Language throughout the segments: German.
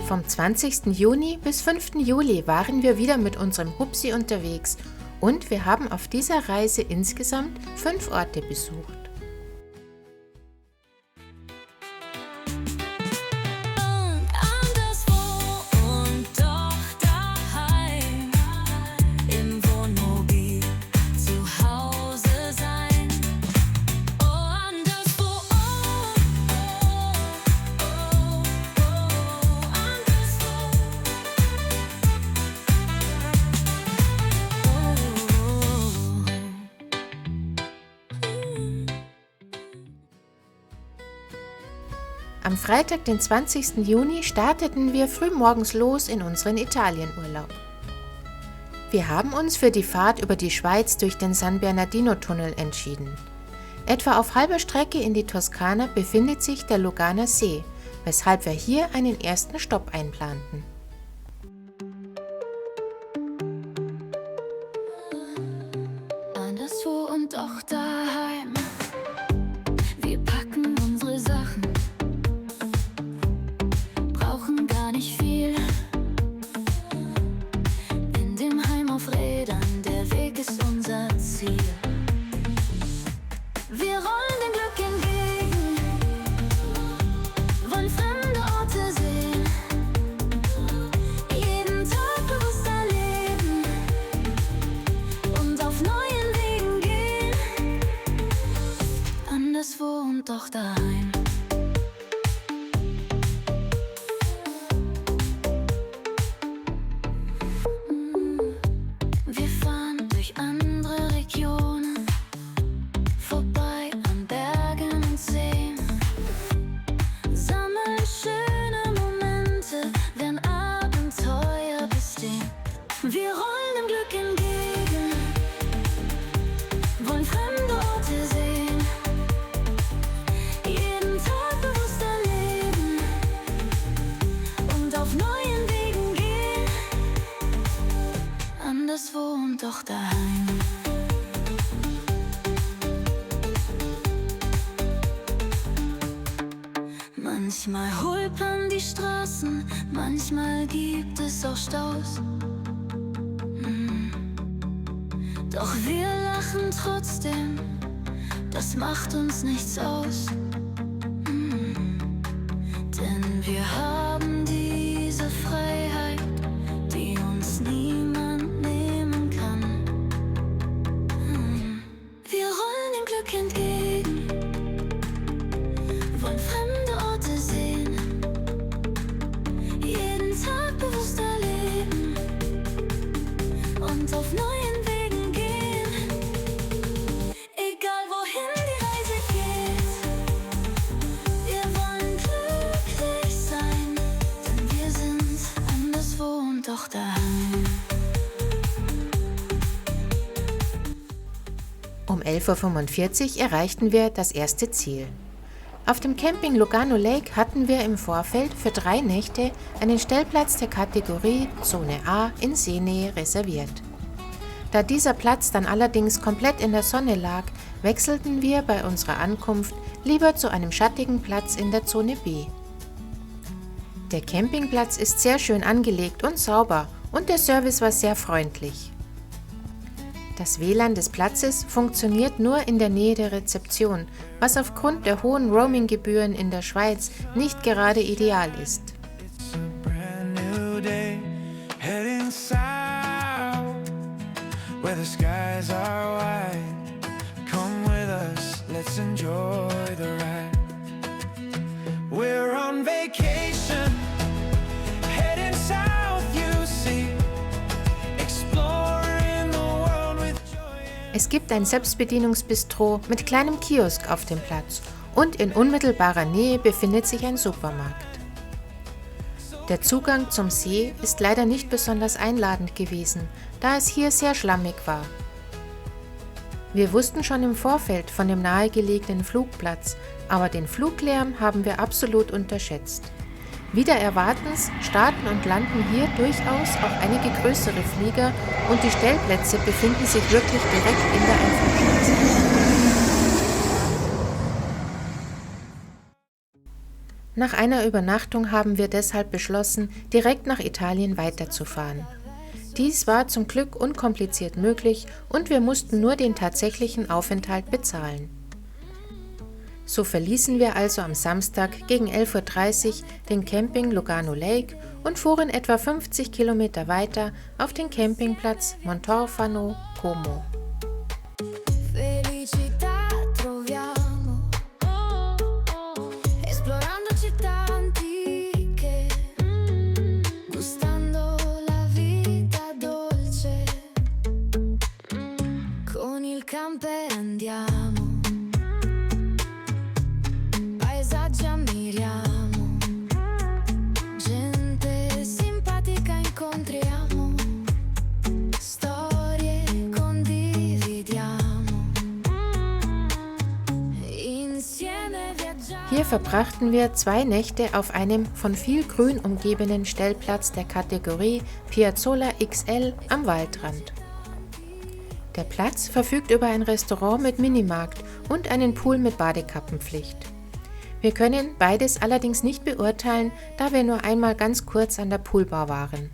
Vom 20. Juni bis 5. Juli waren wir wieder mit unserem Hupsi unterwegs und wir haben auf dieser Reise insgesamt 5 Orte besucht. Am Freitag, den 20. Juni, starteten wir frühmorgens los in unseren Italienurlaub. Wir haben uns für die Fahrt über die Schweiz durch den San Bernardino-Tunnel entschieden. Etwa auf halber Strecke in die Toskana befindet sich der Luganer See, weshalb wir hier einen ersten Stopp einplanten. Anderswo und auch daheim. Wir packen unsere Sachen. Gar nicht viel. In dem Heim auf Rädern, der Weg ist unser Ziel. Wir rollen dem Glück entgegen, wollen fremde Orte sehen, jeden Tag bewusst erleben und auf neuen Wegen gehen. Anderswo und doch daheim. Wir rollen dem Glück entgegen, wollen fremde Orte sehen, jeden Tag bewusst erleben und auf neuen Wegen gehen. Anderswo und doch daheim. Manchmal holpern die Straßen, manchmal gibt es auch Staus. Doch wir lachen trotzdem, das macht uns nichts aus. Denn wir haben diese Freiheit, die uns niemand nehmen kann. Wir rollen dem Glück entgegen, wollen fremde Orte sehen, jeden Tag bewusst erleben und auf neuen doch daheim. Um 11:45 Uhr erreichten wir das erste Ziel. Auf dem Camping Lugano Lake hatten wir im Vorfeld für 3 Nächte einen Stellplatz der Kategorie Zone A in Seenähe reserviert. Da dieser Platz dann allerdings komplett in der Sonne lag, wechselten wir bei unserer Ankunft lieber zu einem schattigen Platz in der Zone B. Der Campingplatz ist sehr schön angelegt und sauber und der Service war sehr freundlich. Das WLAN des Platzes funktioniert nur in der Nähe der Rezeption, was aufgrund der hohen Roaminggebühren in der Schweiz nicht gerade ideal ist. Es gibt ein Selbstbedienungsbistro mit kleinem Kiosk auf dem Platz und in unmittelbarer Nähe befindet sich ein Supermarkt. Der Zugang zum See ist leider nicht besonders einladend gewesen, da es hier sehr schlammig war. Wir wussten schon im Vorfeld von dem nahegelegenen Flugplatz, aber den Fluglärm haben wir absolut unterschätzt. Wider Erwartens starten und landen hier durchaus auch einige größere Flieger und die Stellplätze befinden sich wirklich direkt in der Einfahrtstraße. Nach einer Übernachtung haben wir deshalb beschlossen, direkt nach Italien weiterzufahren. Dies war zum Glück unkompliziert möglich und wir mussten nur den tatsächlichen Aufenthalt bezahlen. So verließen wir also am Samstag gegen 11:30 Uhr den Camping Lugano Lake und fuhren etwa 50 Kilometer weiter auf den Campingplatz Montorfano Como. Camper andiamo, paesaggi ammiriamo, gente simpatica incontriamo, storie condividiamo, insieme viaggiamo. Hier verbrachten wir 2 Nächte auf einem von viel Grün umgebenen Stellplatz der Kategorie Piazzolla XL am Waldrand. Der Platz verfügt über ein Restaurant mit Minimarkt und einen Pool mit Badekappenpflicht. Wir können beides allerdings nicht beurteilen, da wir nur einmal ganz kurz an der Poolbar waren.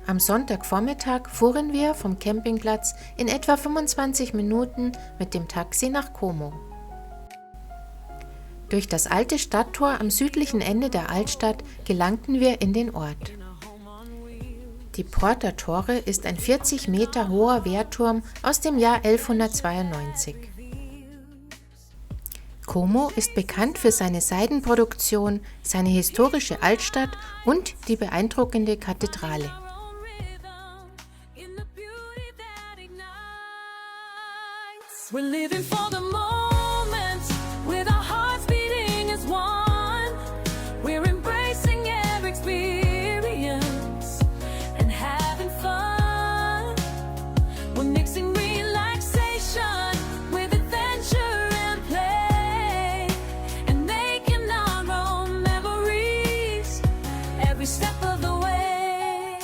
Am Sonntagvormittag fuhren wir vom Campingplatz in etwa 25 Minuten mit dem Taxi nach Como. Durch das alte Stadttor am südlichen Ende der Altstadt gelangten wir in den Ort. Die Porta Torre ist ein 40 Meter hoher Wehrturm aus dem Jahr 1192. Como ist bekannt für seine Seidenproduktion, seine historische Altstadt und die beeindruckende Kathedrale. We're living for the moment, with our hearts beating as one. We're embracing every experience and having fun. We're mixing relaxation with adventure and play, and making our own memories every step of the way.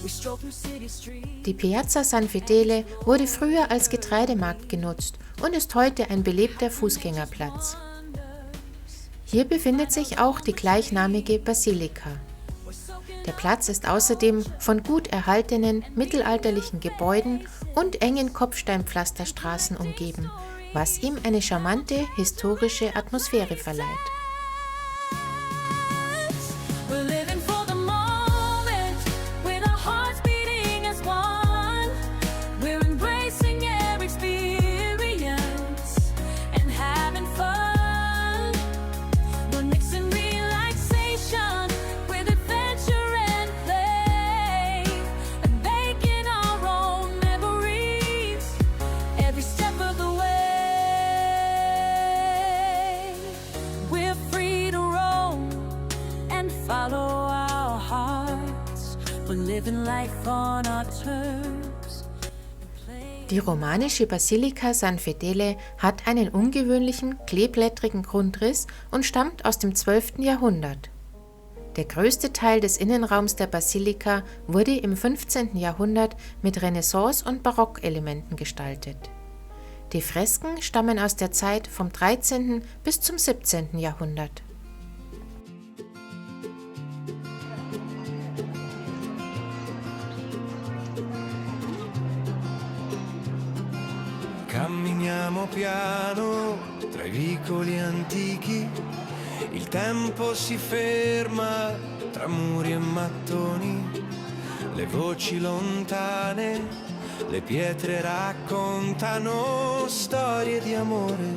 We stroll through city streets. Die Piazza San Fedele wurde früher als Getreidemarkt genutzt und ist heute ein belebter Fußgängerplatz. Hier befindet sich auch die gleichnamige Basilika. Der Platz ist außerdem von gut erhaltenen mittelalterlichen Gebäuden und engen Kopfsteinpflasterstraßen umgeben, was ihm eine charmante historische Atmosphäre verleiht. Die romanische Basilika San Fedele hat einen ungewöhnlichen, kleeblättrigen Grundriss und stammt aus dem 12. Jahrhundert. Der größte Teil des Innenraums der Basilika wurde im 15. Jahrhundert mit Renaissance- und Barockelementen gestaltet. Die Fresken stammen aus der Zeit vom 13. bis zum 17. Jahrhundert. Camminiamo piano tra i vicoli antichi, il tempo si ferma tra muri e mattoni, le voci lontane, le pietre raccontano storie di amore,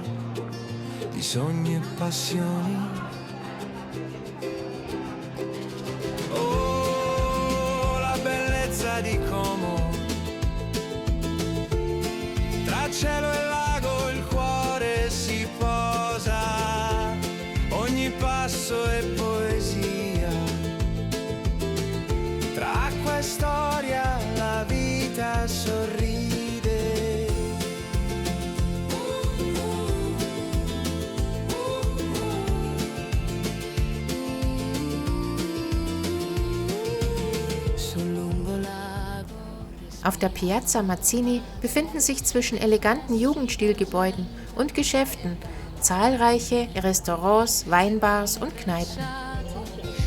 di sogni e passioni. Oh, la bellezza di Como. Tra cielo e lago il cuore si posa, ogni passo è poesia. Tra acqua e storia la vita sorride. Auf der Piazza Mazzini befinden sich zwischen eleganten Jugendstilgebäuden und Geschäften zahlreiche Restaurants, Weinbars und Kneipen.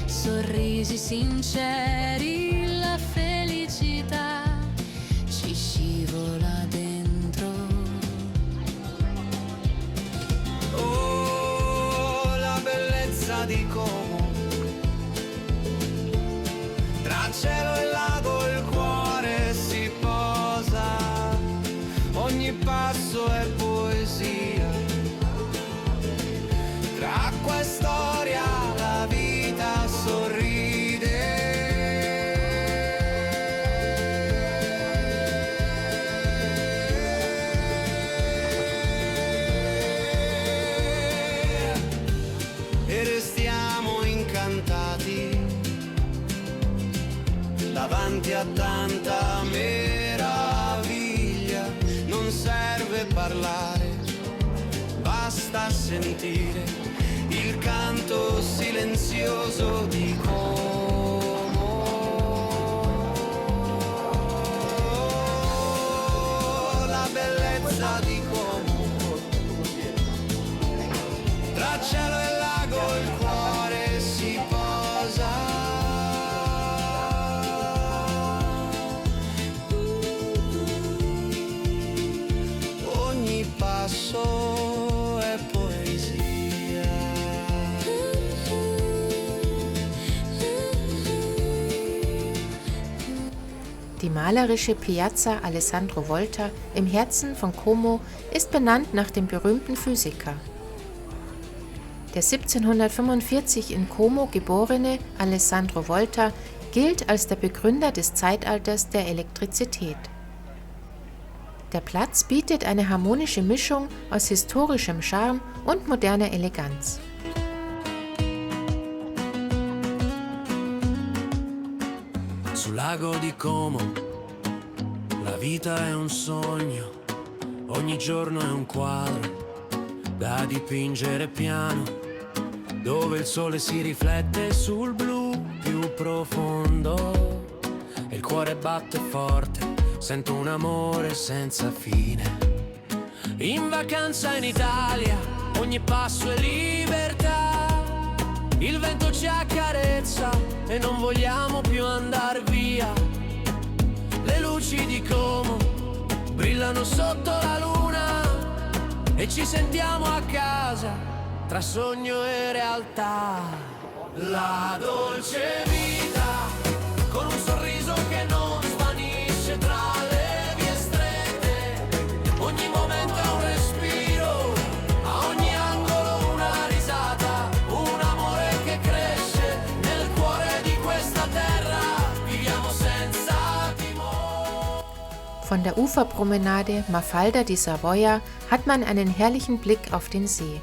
Sorrisi sinceri, la felicità ci scivola dentro. Oh, la bellezza di Como. Tra cielo e lago il cuore si posa. Ogni passo è poesia. Tra acqua e storia la vita sorride. E restiamo incantati davanti a tanta meraviglia. Non serve parlare, basta sentire il canto silenzioso di Como. La bellezza di Como. Tra cielo e lago il cuore si posa. Ogni passo è poesia. Die malerische Piazza Alessandro Volta im Herzen von Como ist benannt nach dem berühmten Physiker. Der 1745 in Como geborene Alessandro Volta gilt als der Begründer des Zeitalters der Elektrizität. Der Platz bietet eine harmonische Mischung aus historischem Charme und moderner Eleganz. Sul lago di Como, la vita è un sogno, ogni giorno è un quadro da dipingere piano, dove il sole si riflette sul blu più profondo e il cuore batte forte. Sento un amore senza fine. In vacanza in Italia, ogni passo è libertà. Il vento ci accarezza e non vogliamo più andar via. Le luci di Como brillano sotto la luna e ci sentiamo a casa tra sogno e realtà. La dolce vita con un sorriso che non svanisce tra le vie strette. Ogni momento è un respiro, a ogni angolo una risata, un amore che cresce nel cuore di questa terra. Viviamo senza timore. Von der Uferpromenade Mafalda di Savoia hat man einen herrlichen Blick auf den See.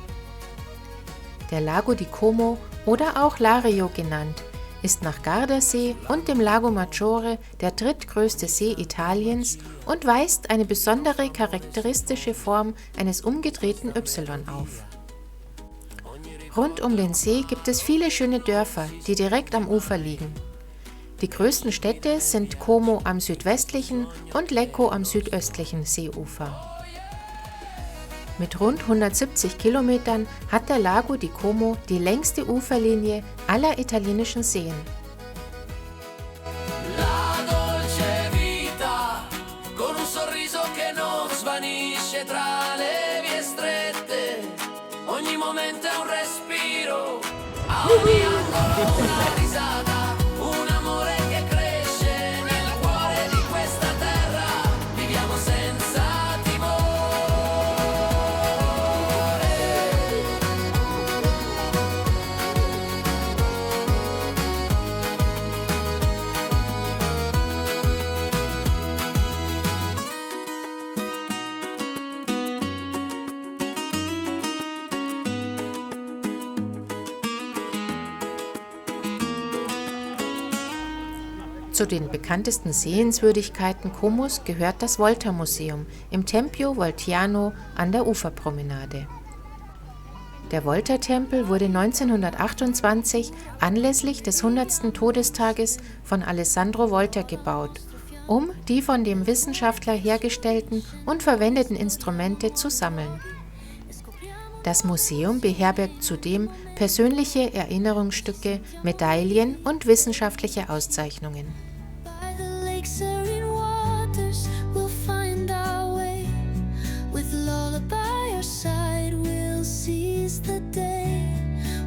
Der Lago di Como oder auch Lario genannt, ist nach Gardasee und dem Lago Maggiore der drittgrößte See Italiens und weist eine besondere charakteristische Form eines umgedrehten Y auf. Rund um den See gibt es viele schöne Dörfer, die direkt am Ufer liegen. Die größten Städte sind Como am südwestlichen und Lecco am südöstlichen Seeufer. Mit rund 170 Kilometern hat der Lago di Como die längste Uferlinie aller italienischen Seen. La dolce vita con un sorriso che non svanisce tra le vie strette. Ogni momento è un respiro, a ogni angolo una risata, un amore che cresce nel cuore di questa terra. Viviamo senza timore. Zu den bekanntesten Sehenswürdigkeiten Comos gehört das Volta-Museum im Tempio Voltiano an der Uferpromenade. Der Volta-Tempel wurde 1928 anlässlich des 100. Todestages von Alessandro Volta gebaut um die von dem Wissenschaftler hergestellten und verwendeten Instrumente zu sammeln. Das Museum beherbergt zudem persönliche Erinnerungsstücke, Medaillen und wissenschaftliche Auszeichnungen. By the lake's serene waters, we'll find our way. With lullaby our side, we'll seize the day.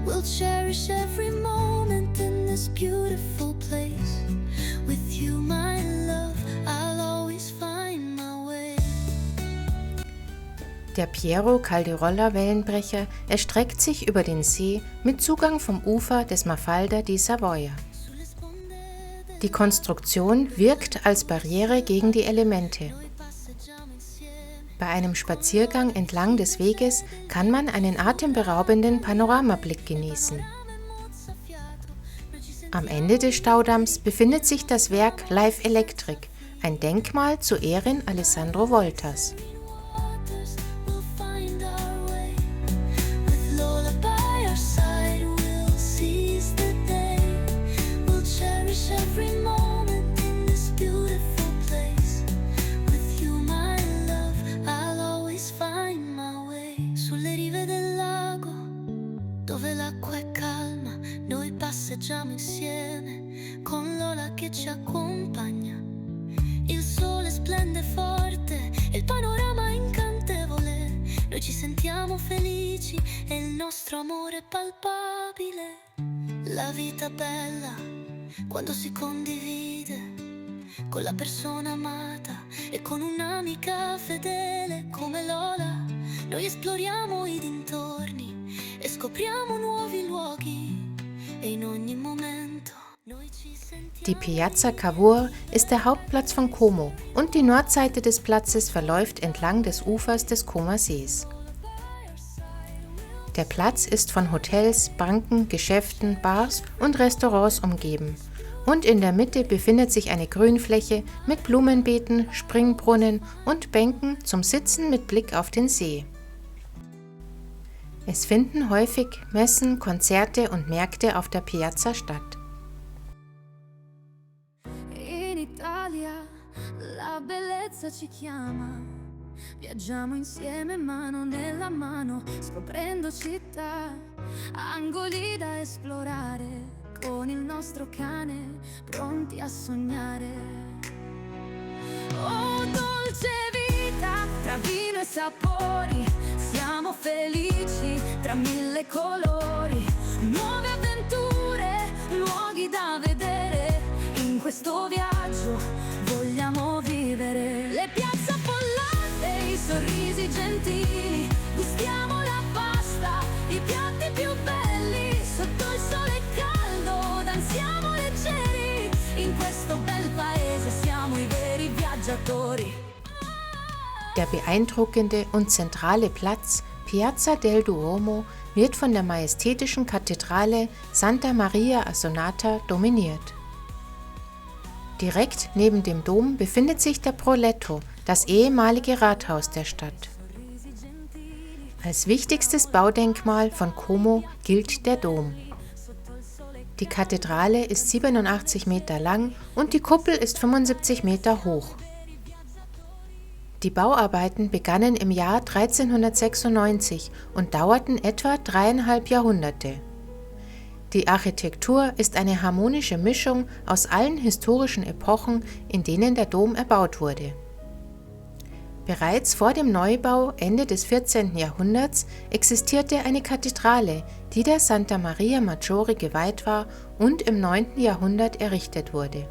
We'll cherish every moment in this beautiful place. With you, my love, I'll always find my way. Der Piero Caldirolla Wellenbrecher erstreckt sich über den See mit Zugang vom Ufer des Mafalda di Savoia. Die Konstruktion wirkt als Barriere gegen die Elemente. Bei einem Spaziergang entlang des Weges kann man einen atemberaubenden Panoramablick genießen. Am Ende des Staudamms befindet sich das Werk Live Electric, ein Denkmal zu Ehren Alessandro Voltas. We'll find our way. With lullaby our side, we'll seize the day. We'll cherish every moment in this beautiful place. With you, my love, I'll always find my way. Sulle rive del lago, dove l'acqua è calma, noi passeggiamo insieme con l'ola che ci accompagna. Il sole splende forte e il panorama è incantevole. Noi ci sentiamo felici e il nostro amore è palpabile. La vita bella quando si condivide con la persona amata e con un'amica fedele come Lola. Noi esploriamo i dintorni e scopriamo nuovi luoghi e in ogni momento noi ci sentiamo. Die Piazza Cavour ist der Hauptplatz von Como und die Nordseite des Platzes verläuft entlang des Ufers des Comer Sees. Der Platz ist von Hotels, Banken, Geschäften, Bars und Restaurants umgeben und in der Mitte befindet sich eine Grünfläche mit Blumenbeeten, Springbrunnen und Bänken zum Sitzen mit Blick auf den See. Es finden häufig Messen, Konzerte und Märkte auf der Piazza statt. In Italia la bellezza ci chiama. Viaggiamo insieme mano nella mano, scoprendo città, angoli da esplorare, con il nostro cane, pronti a sognare. Oh dolce vita, tra vino e sapori, siamo felici tra mille colori, nuove avventure, luoghi da vedere, in questo viaggio vogliamo vivere. Le piazze affollate, i sorrisi gentili, gustiamo la pasta, i piatti più belli, sotto il sole caldo danziamo leggeri, in questo bel paese siamo i veri viaggiatori. Der beeindruckende und zentrale Platz Piazza del Duomo wird von der majestätischen Kathedrale Santa Maria Assonata dominiert. Direkt neben dem Dom befindet sich der Broletto, das ehemalige Rathaus der Stadt. Als wichtigstes Baudenkmal von Como gilt der Dom. Die Kathedrale ist 87 Meter lang und die Kuppel ist 75 Meter hoch. Die Bauarbeiten begannen im Jahr 1396 und dauerten etwa 3,5 Jahrhunderte. Die Architektur ist eine harmonische Mischung aus allen historischen Epochen, in denen der Dom erbaut wurde. Bereits vor dem Neubau Ende des 14. Jahrhunderts existierte eine Kathedrale, die der Santa Maria Maggiore geweiht war und im 9. Jahrhundert errichtet wurde.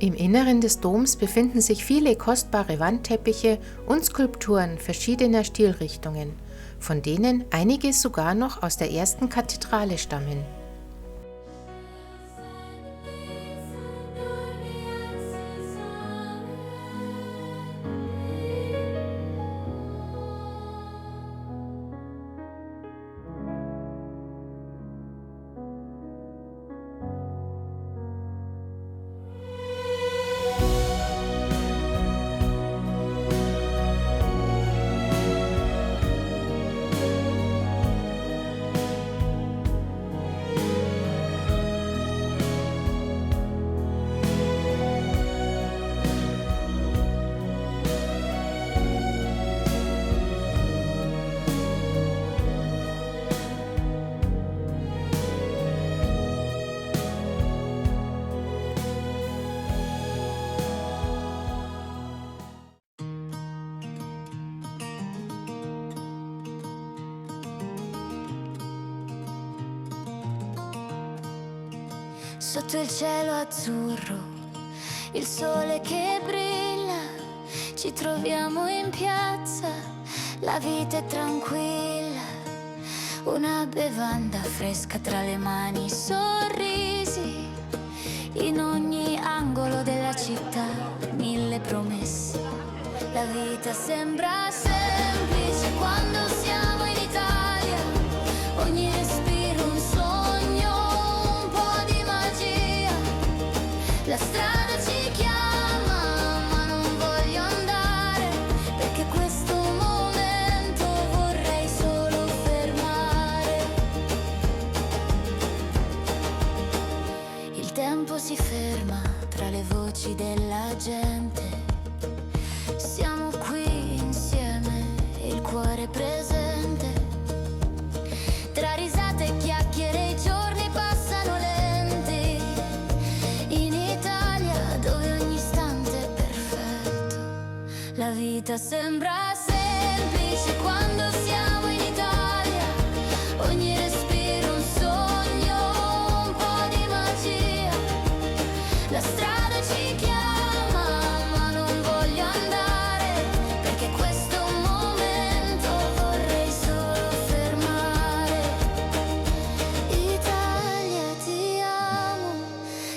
Im Inneren des Doms befinden sich viele kostbare Wandteppiche und Skulpturen verschiedener Stilrichtungen, von denen einige sogar noch aus der ersten Kathedrale stammen. sotto il cielo azzurro, il sole che brilla, ci troviamo in piazza, la vita è tranquilla, una bevanda fresca tra le mani, sorrisi, in ogni angolo della città, 1000 promesse, la vita sembra semplice quando siamo in Italia, ogni respiro un sogno, un po' di magia, la strada ci chiama ma non voglio andare, perché questo momento vorrei solo fermare. Il tempo si ferma tra le voci della gente, siamo qui insieme, il cuore presente, tra risate e chiacchiere i giorni passano lenti, in Italia dove ogni istante è perfetto, la vita sembra semplice quando siamo in Italia, ogni respiro un sogno, un po' di magia, la strada ci chiama ma non voglio andare, perché questo momento vorrei solo fermare. Italia ti amo,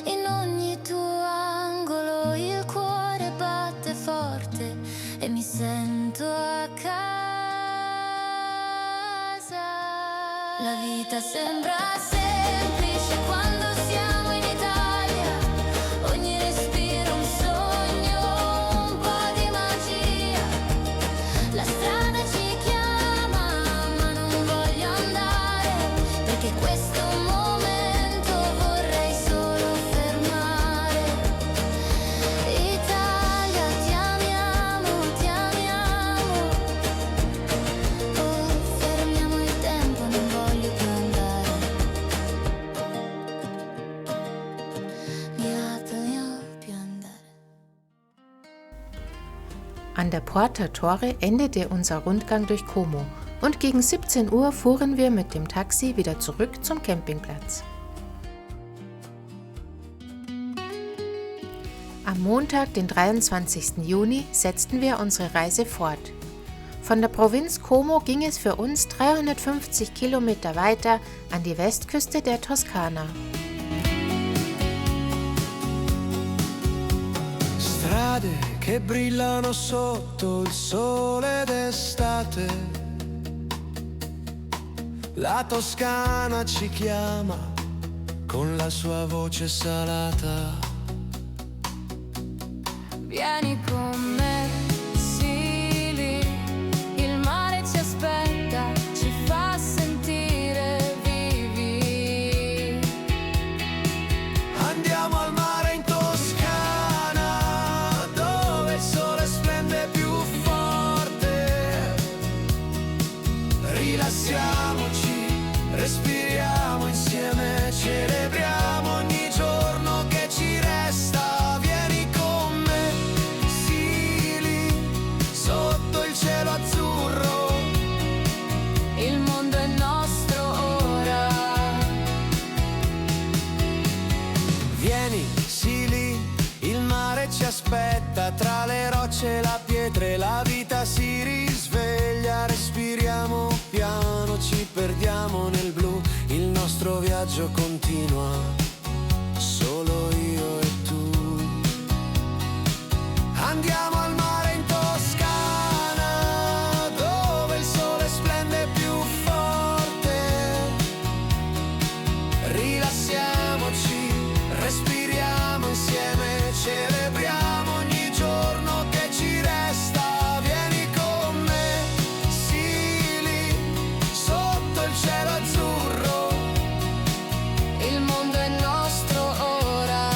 in ogni tuo angolo il cuore batte forte e mi sento a casa. La vita sembra semplice quando siamo in Italia, ogni respiro un sogno, un po' di magia, la strada ci chiama ma non voglio andare, perché questo momento vorrei solo fermare. Italia ti amiamo, oh fermiamo il tempo, non voglio più andare, più andare. An der Porter Tore endete unser Rundgang durch Como und gegen 17 Uhr fuhren wir mit dem Taxi wieder zurück zum Campingplatz. Am Montag, den 23. Juni, setzten wir unsere Reise fort. Von der Provinz Como ging es für uns 350 Kilometer weiter an die Westküste der Toskana. Strade che brillano sotto il sole d'estate, la Toscana ci chiama con la sua voce salata. Vieni con me, sì, lì, il mare ci aspetta, ci fa sentire vivi. Andiamo al mare in Toscana, dove il sole splende più forte. Rilassiamoci, respiriamo insieme, celebriamo ogni giorno che ci resta. Vieni con me, sì, lì, sotto il cielo azzurro, Il mondo è nostro ora. vieni, sì, lì, il mare ci aspetta, tra le rocce e la pietra e la vita si risveglia. Respiriamo piano, ci perdiamo nel blu, il nostro viaggio continua, solo io e tu. Andiamo al mare in Toscana, dove il sole splende più forte. Rilassiamoci, respiriamo insieme, celebriamo ogni giorno che ci resta. Vieni con me, sì, lì, sotto il cielo azzurro, Il mondo è nostro ora.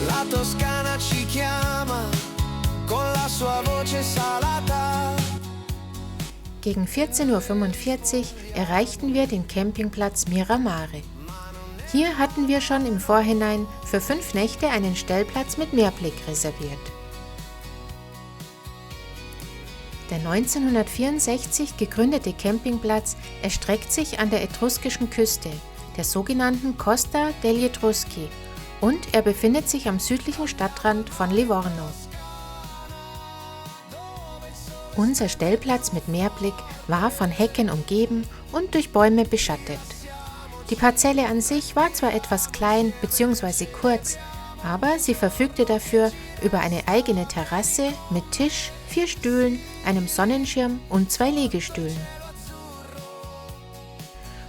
la Toscana ci chiama con la sua voce salata. Gegen 14:45 Uhr erreichten wir den Campingplatz Miramare. Hier hatten wir schon im Vorhinein für 5 Nächte einen Stellplatz mit Meerblick reserviert. Der 1964 gegründete Campingplatz erstreckt sich an der etruskischen Küste, der sogenannten Costa degli Etruschi, und er befindet sich am südlichen Stadtrand von Livorno. Unser Stellplatz mit Meerblick war von Hecken umgeben und durch Bäume beschattet. Die Parzelle an sich war zwar etwas klein bzw. kurz, aber sie verfügte dafür über eine eigene Terrasse mit Tisch, 4 Stühlen, einem Sonnenschirm und 2 Liegestühlen.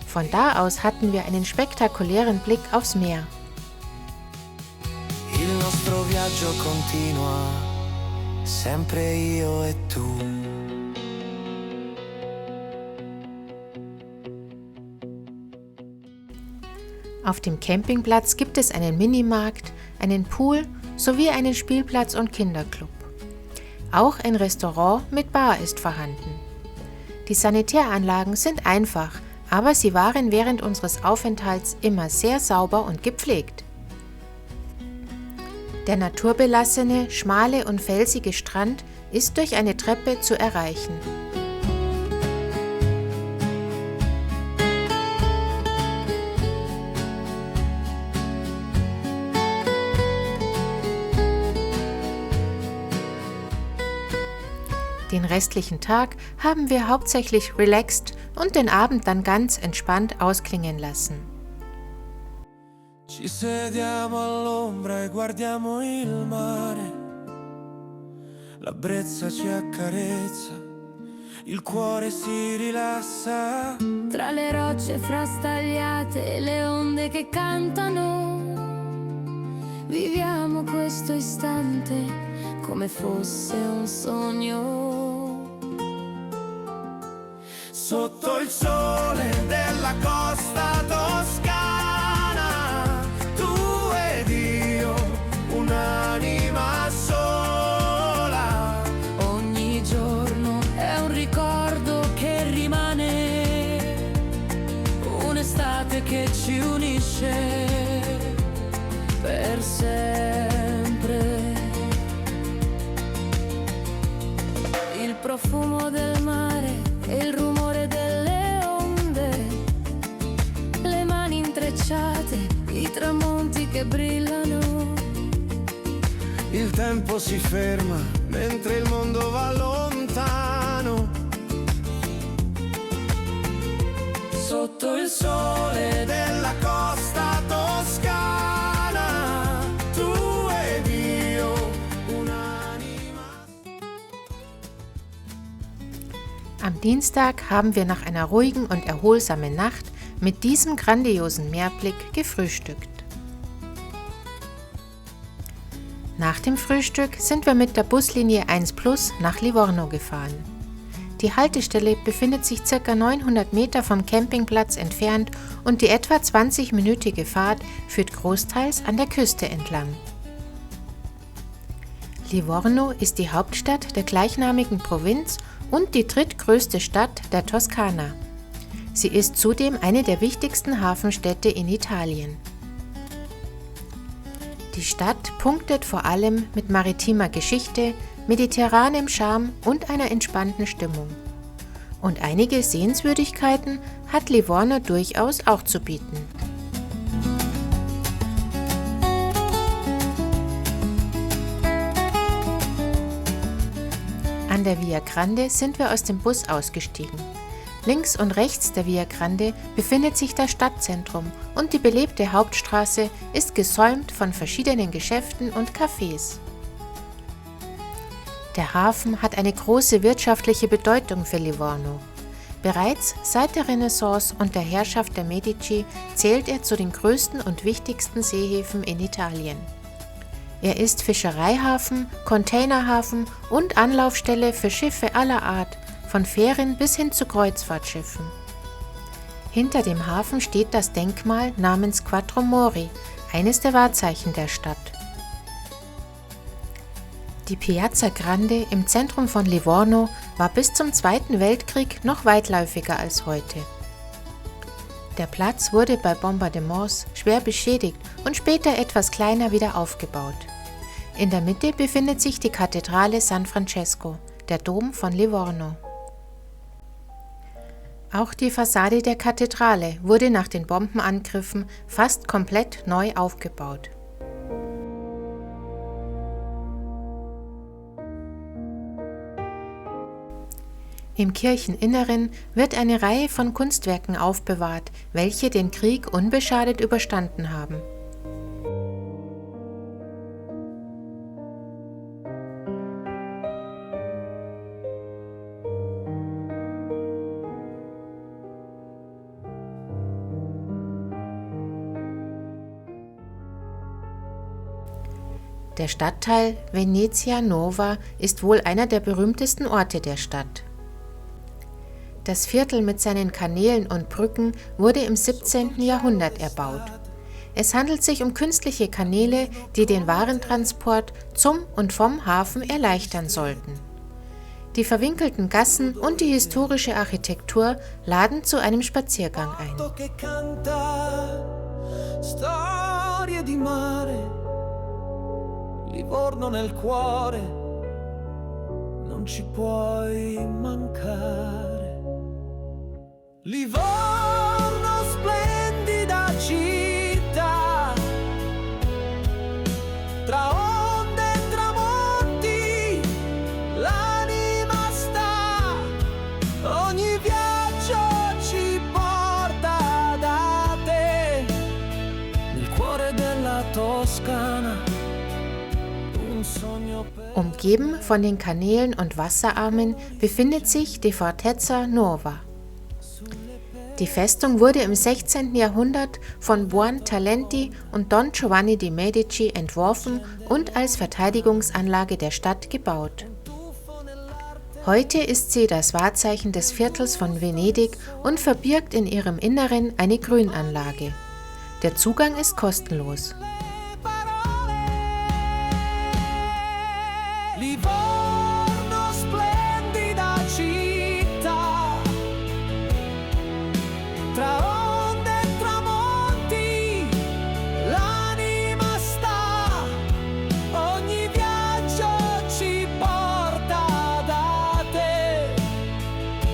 Von da aus hatten wir einen spektakulären Blick aufs Meer. Il nostro viaggio continua, sempre io e tu. Auf dem Campingplatz gibt es einen Minimarkt, einen Pool sowie einen Spielplatz und Kinderclub. Auch ein Restaurant mit Bar ist vorhanden. Die Sanitäranlagen sind einfach, aber sie waren während unseres Aufenthalts immer sehr sauber und gepflegt. Der naturbelassene, schmale und felsige Strand ist durch eine Treppe zu erreichen. Den restlichen Tag haben wir hauptsächlich relaxed und den Abend dann ganz entspannt ausklingen lassen. Ci sediamo all'ombra e guardiamo il mare. La brezza ci accarezza, il cuore si rilassa. Tra le rocce frastagliate e le onde che cantano, viviamo questo istante come fosse un sogno. Sotto il sole della costa toscana, tu ed io, un'anima sola. Ogni giorno è un ricordo che rimane, un'estate che ci unisce per sempre. Il profumo del mare e il rumore delle onde, le mani intrecciate, i tramonti che brillano. Il tempo si ferma mentre il mondo va lontano. Sotto il sole della costa toscana, tu ed io, un'anima. Am Dienstag haben wir nach einer ruhigen und erholsamen Nacht mit diesem grandiosen Meerblick gefrühstückt. Nach dem Frühstück sind wir mit der Buslinie 1 Plus nach Livorno gefahren. Die Haltestelle befindet sich ca. 900 Meter vom Campingplatz entfernt und die etwa 20-minütige Fahrt führt großteils an der Küste entlang. Livorno ist die Hauptstadt der gleichnamigen Provinz und die drittgrößte Stadt der Toskana. Sie ist zudem eine der wichtigsten Hafenstädte in Italien. Die Stadt punktet vor allem mit maritimer Geschichte, mediterranem Charme und einer entspannten Stimmung. Und einige Sehenswürdigkeiten hat Livorno durchaus auch zu bieten. An der Via Grande sind wir aus dem Bus ausgestiegen. Links und rechts der Via Grande befindet sich das Stadtzentrum und die belebte Hauptstraße ist gesäumt von verschiedenen Geschäften und Cafés. Der Hafen hat eine große wirtschaftliche Bedeutung für Livorno. Bereits seit der Renaissance und der Herrschaft der Medici zählt er zu den größten und wichtigsten Seehäfen in Italien. Er ist Fischereihafen, Containerhafen und Anlaufstelle für Schiffe aller Art, von Fähren bis hin zu Kreuzfahrtschiffen. Hinter dem Hafen steht das Denkmal namens Quattro Mori, eines der Wahrzeichen der Stadt. Die Piazza Grande im Zentrum von Livorno war bis zum Zweiten Weltkrieg noch weitläufiger als heute. Der Platz wurde bei Bombardements schwer beschädigt und später etwas kleiner wieder aufgebaut. In der Mitte befindet sich die Kathedrale San Francesco, der Dom von Livorno. Auch die Fassade der Kathedrale wurde nach den Bombenangriffen fast komplett neu aufgebaut. Im Kircheninneren wird eine Reihe von Kunstwerken aufbewahrt, welche den Krieg unbeschadet überstanden haben. Der Stadtteil Venezia Nova ist wohl einer der berühmtesten Orte der Stadt. Das Viertel mit seinen Kanälen und Brücken wurde im 17. Jahrhundert erbaut. Es handelt sich um künstliche Kanäle, die den Warentransport zum und vom Hafen erleichtern sollten. Die verwinkelten Gassen und die historische Architektur laden zu einem Spaziergang ein. Livorno nel cuore, non ci puoi mancare. Livorno splendida città, tra onde e tramonti, l'anima sta, ogni viaggio ci porta da te, nel cuore della Toscana. Umgeben von den Kanälen und Wasserarmen befindet sich die Fortezza Nuova. Die Festung wurde im 16. Jahrhundert von Buontalenti und Don Giovanni di Medici entworfen und als Verteidigungsanlage der Stadt gebaut. Heute ist sie das Wahrzeichen des Viertels von Venedig und verbirgt in ihrem Inneren eine Grünanlage. Der Zugang ist kostenlos. Livorno splendida città, tra onde e tramonti, l'anima sta, ogni viaggio ci porta da te,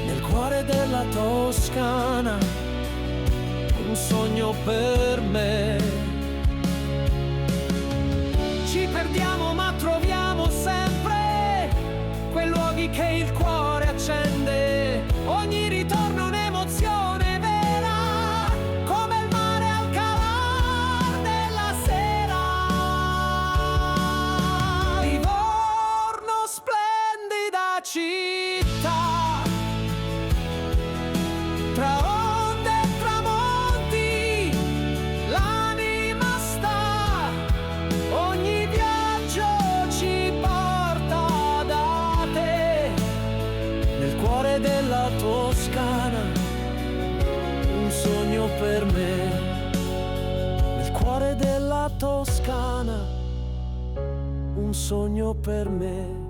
nel cuore della Toscana, un sogno per me. Ci perdiamo ma troviamo sempre quei luoghi che il cuore accende, ogni ritorno un'emozione vera, come il mare al calar della sera. Livorno splendida città, tra onde e tramonti, l'anima sta, ogni viaggio ci porta da te, nel cuore della Toscana, un sogno per me, nel cuore della Toscana, un sogno per me.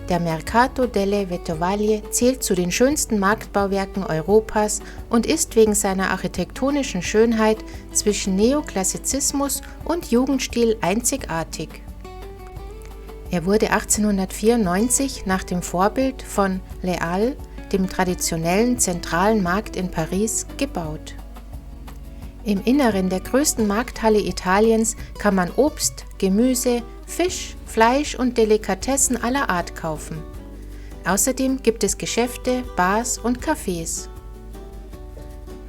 Der Mercato delle Vettovaglie zählt zu den schönsten Marktbauwerken Europas und ist wegen seiner architektonischen Schönheit zwischen Neoklassizismus und Jugendstil einzigartig. Er wurde 1894 nach dem Vorbild von Les Halles, dem traditionellen zentralen Markt in Paris, gebaut. Im Inneren der größten Markthalle Italiens kann man Obst, Gemüse, Fisch, Fleisch und Delikatessen aller Art kaufen. Außerdem gibt es Geschäfte, Bars und Cafés.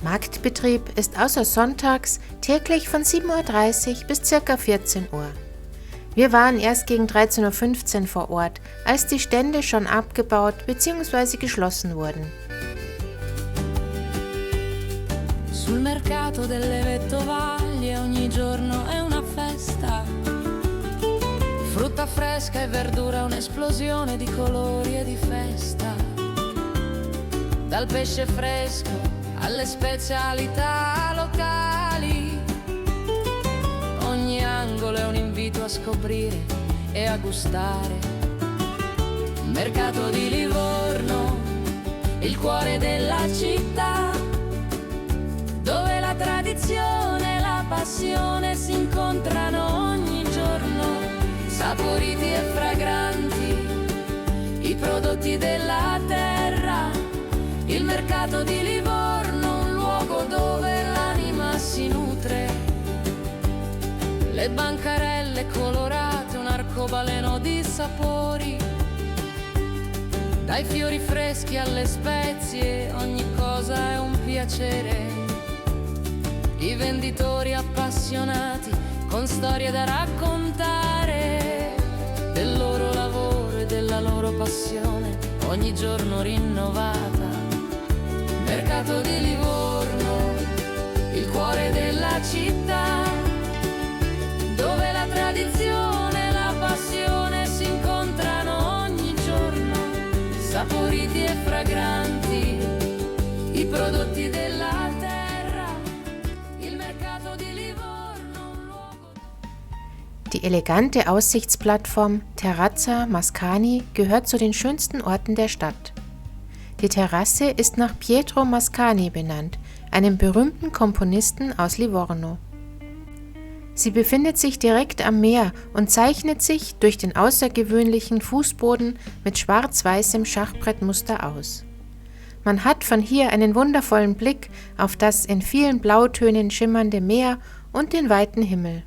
Marktbetrieb ist außer sonntags täglich von 7:30 Uhr bis ca. 14 Uhr. Wir waren erst gegen 13:15 Uhr vor Ort, als die Stände schon abgebaut bzw. geschlossen wurden. Sul mercato delle vettovaglie ogni giorno è una festa. Frutta fresca e verdura, un'esplosione di colori e di festa. Dal pesce fresco alle specialità locali. Ogni angolo è un invito a scoprire e a gustare. Mercato di Livorno, il cuore della città, dove la tradizione e la passione si incontrano ogni giorno. Saporiti e fragranti, i prodotti della terra. Il mercato di Livorno, un luogo dove l'anima si nutre. Le bancarelle colorate, un arcobaleno di sapori. Dai fiori freschi alle spezie, ogni cosa è un piacere. I venditori appassionati, con storie da raccontare, del loro lavoro e della loro passione, ogni giorno rinnovata. Mercato di Livorno, il cuore della città, dove la tradizione e la passione si incontrano ogni giorno. Saporiti e fragranti, i prodotti della terra. Il mercato di Livorno, un luogo. Die elegante Aussichtsplattform Terrazza Mascani gehört zu den schönsten Orten der Stadt. Die Terrasse ist nach Pietro Mascani benannt, einem berühmten Komponisten aus Livorno. Sie befindet sich direkt am Meer und zeichnet sich durch den außergewöhnlichen Fußboden mit schwarz-weißem Schachbrettmuster aus. Man hat von hier einen wundervollen Blick auf das in vielen Blautönen schimmernde Meer und den weiten Himmel.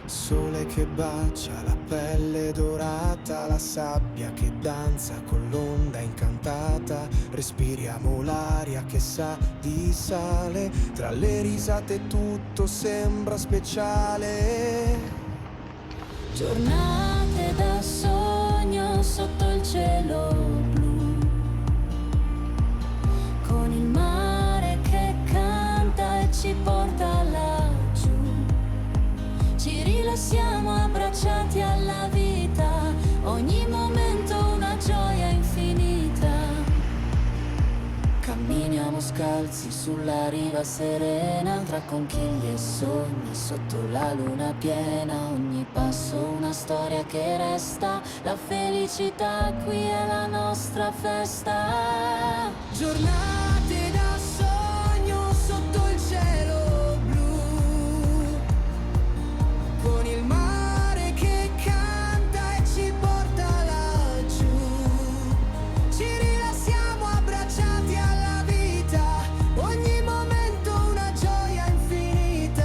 Sole che bacia la pelle dorata, la sabbia che danza con l'onda incantata. Respiriamo l'aria che sa di sale, tra le risate tutto sembra speciale. Giornate da sogno sotto il cielo blu, con il mare che canta e ci porta laggiù. Ci rilassiamo abbracciati alla vita, ogni momento una gioia infinita. Camminiamo scalzi sulla riva serena, tra conchiglie e sogni sotto la luna piena. Ogni passo una storia che resta, la felicità qui è la nostra festa. Giornate da sogno sotto il cielo blu, con il mare che canta e ci porta laggiù. Ci rilassiamo abbracciati alla vita, ogni momento una gioia infinita.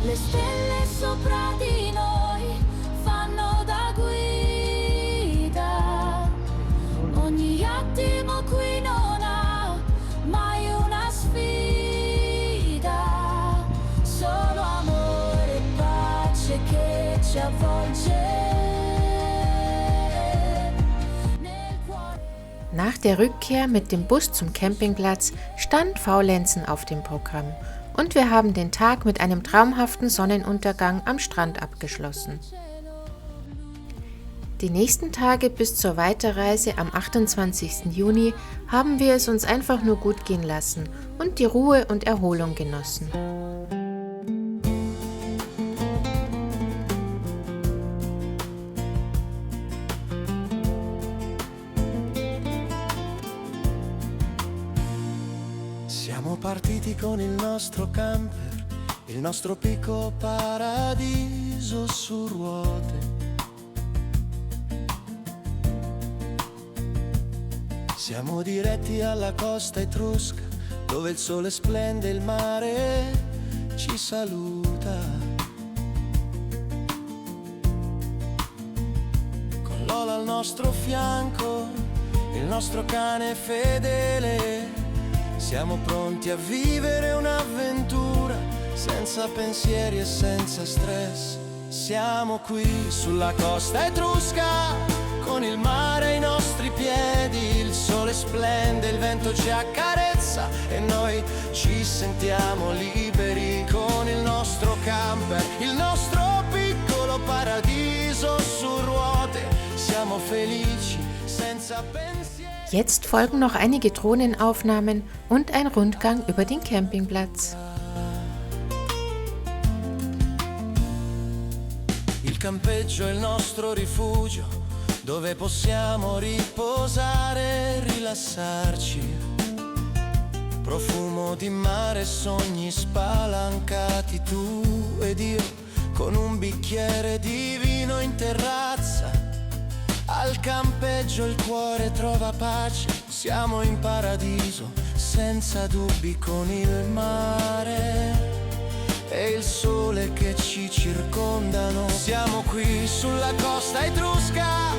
Le stelle sopra di noi fanno da guida, ogni attimo qui non ha mai una sfida. Solo amore e pace che ci avvolge nel cuore. Nach der Rückkehr mit dem Bus zum Campingplatz stand Faulenzen auf dem Programm und wir haben den Tag mit einem traumhaften Sonnenuntergang am Strand abgeschlossen. Die nächsten Tage bis zur Weiterreise am 28. Juni haben wir es uns einfach nur gut gehen lassen und die Ruhe und Erholung genossen. Siamo partiti con il nostro camper, il nostro piccolo paradiso su ruote. Siamo diretti alla costa etrusca, dove il sole splende e il mare ci saluta. Con Lola al nostro fianco, il nostro cane fedele, siamo pronti a vivere un'avventura senza pensieri e senza stress. Siamo qui sulla costa etrusca, con il mare ai nostri piedi, il sole splende, il vento ci accarezza e noi ci sentiamo liberi con il nostro camper, il nostro piccolo paradiso su ruote. Siamo felici senza pensieri. Jetzt folgen noch einige Drohnenaufnahmen und ein Rundgang über den Campingplatz. Il campeggio è il nostro rifugio, dove possiamo riposare e rilassarci. Profumo di mare, sogni spalancati, tu ed io, con un bicchiere di vino in terrazza. Al campeggio il cuore trova pace, siamo in paradiso, senza dubbi, con il mare e il sole che ci circondano. Siamo qui sulla costa etrusca,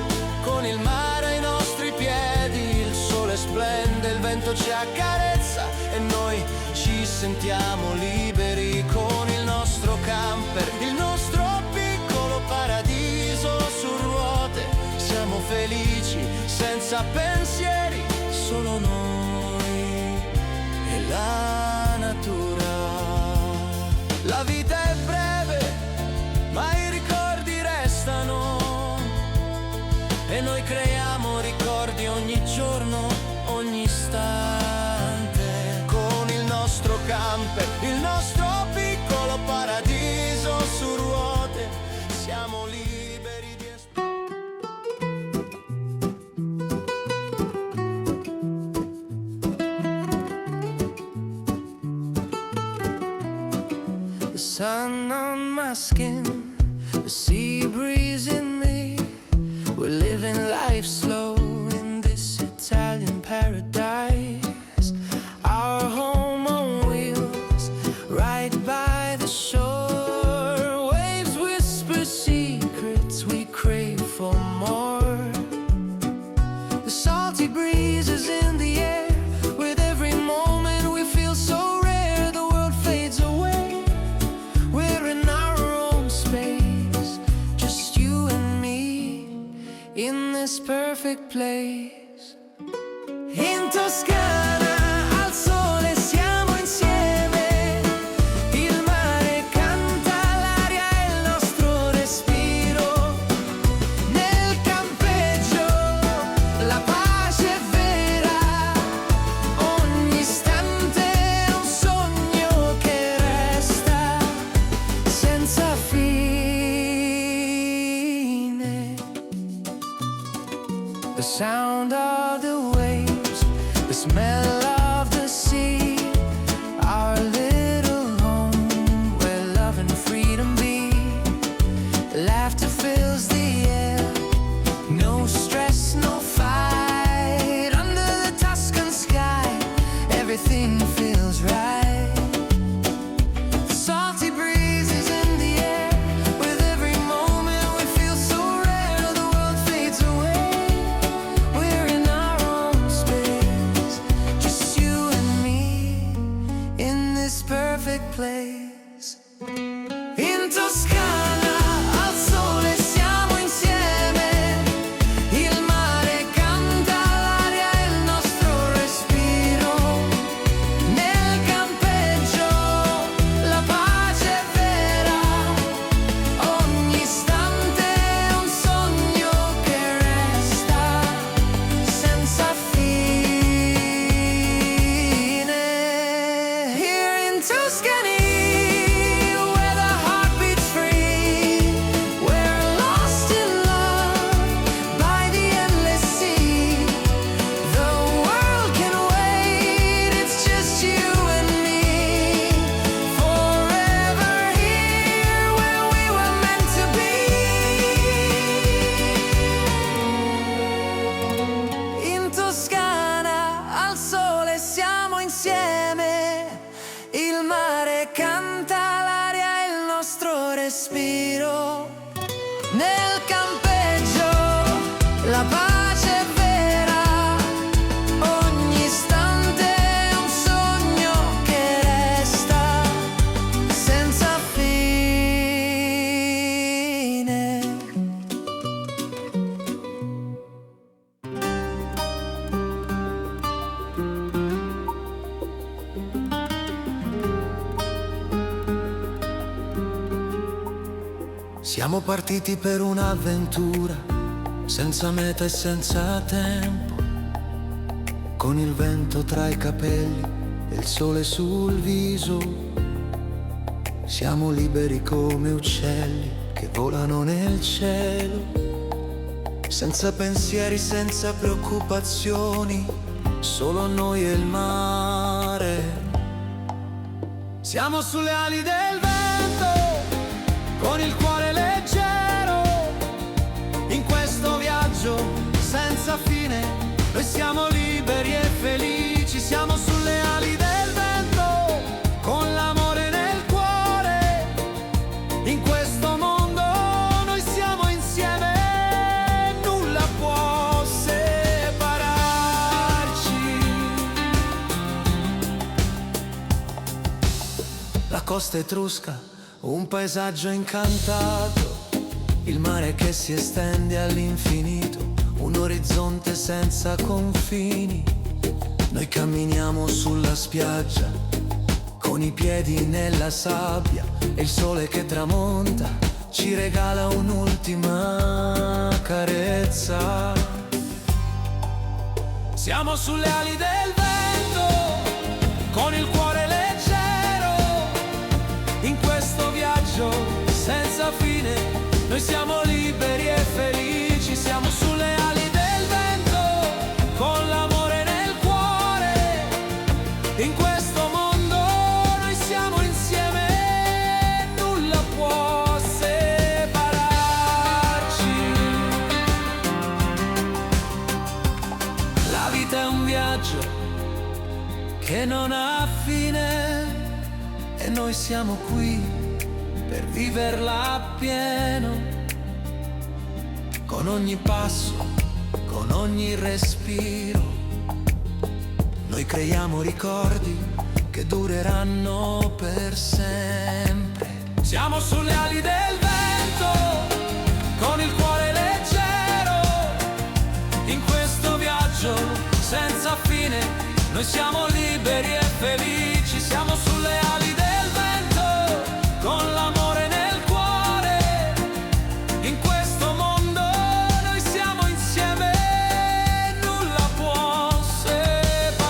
con il mare ai nostri piedi, il sole splende, il vento ci accarezza e noi ci sentiamo liberi con il nostro camper, il nostro piccolo paradiso su ruote. Siamo felici senza pensieri, solo noi e la natura. La vita è breve, ma i ricordi restano e noi creiamo ricordi ogni giorno, ogni istante. Con il nostro camper, il nostro piccolo paradiso su ruote, siamo liberi di The sun on my skin, the sea breeze in me. We're living life slow in this Italian paradise. Our home on wheels, right by the shore. Waves whisper secrets, we crave for more. The salty breeze is in the air. With every moment we feel so rare. The world fades away. We're in our own space, just you and me, in this perfect place. In Toscana, al sole siamo insieme. Il mare canta, l'aria è il nostro respiro. Nel campeggio la pace è vera. Ogni istante è un sogno che resta senza fine. The sound of the waves, the smell of the sea. Our little home where love and freedom be. Laughter fills the air, no stress, no fight. Under the Tuscan sky, everything feels right. The salty breeze is in the air. With every moment we feel so rare. The world fades away. We're in our own space, just you and me, in this perfect place. In Toscana, al sole siamo insieme. Il mare canta, l'aria è il nostro respiro. Nel campeggio la pace è vera. Ogni istante è un sogno che resta senza fine. Here in Tuscany, respiro. Nel campeggio la pace è vera, ogni istante è un sogno che resta senza fine. Siamo partiti per un'avventura, senza meta e senza tempo, con il vento tra i capelli e il sole sul viso. Siamo liberi come uccelli che volano nel cielo, senza pensieri, senza preoccupazioni, solo noi e il mare. Siamo sulle ali del vento, con il cuore leggero, in questo viaggio senza fine. Noi siamo liberi e felici, siamo sulle ali del vento, con l'amore nel cuore. In questo mondo noi siamo insieme, nulla può separarci. La costa etrusca, un paesaggio incantato, il mare che si estende all'infinito, un orizzonte senza confini. Noi camminiamo sulla spiaggia, con i piedi nella sabbia, e il sole che tramonta ci regala un'ultima carezza. Siamo sulle ali del vento, con il cuore leggero, in questo viaggio senza fine. Noi siamo liberi e felici, siamo sulle ali del vento, con l'amore nel cuore. In questo mondo noi siamo insieme, nulla può separarci. La vita è un viaggio che non ha fine, e noi siamo qui per viverla appieno, con ogni passo, con ogni respiro. Noi creiamo ricordi che dureranno per sempre. Siamo sulle ali del vento, con il cuore leggero, in questo viaggio senza fine. Noi siamo liberi e felici, siamo sulle ali del vento, con l'amore nel cuore. In questo mondo noi siamo insieme, nulla può separarci.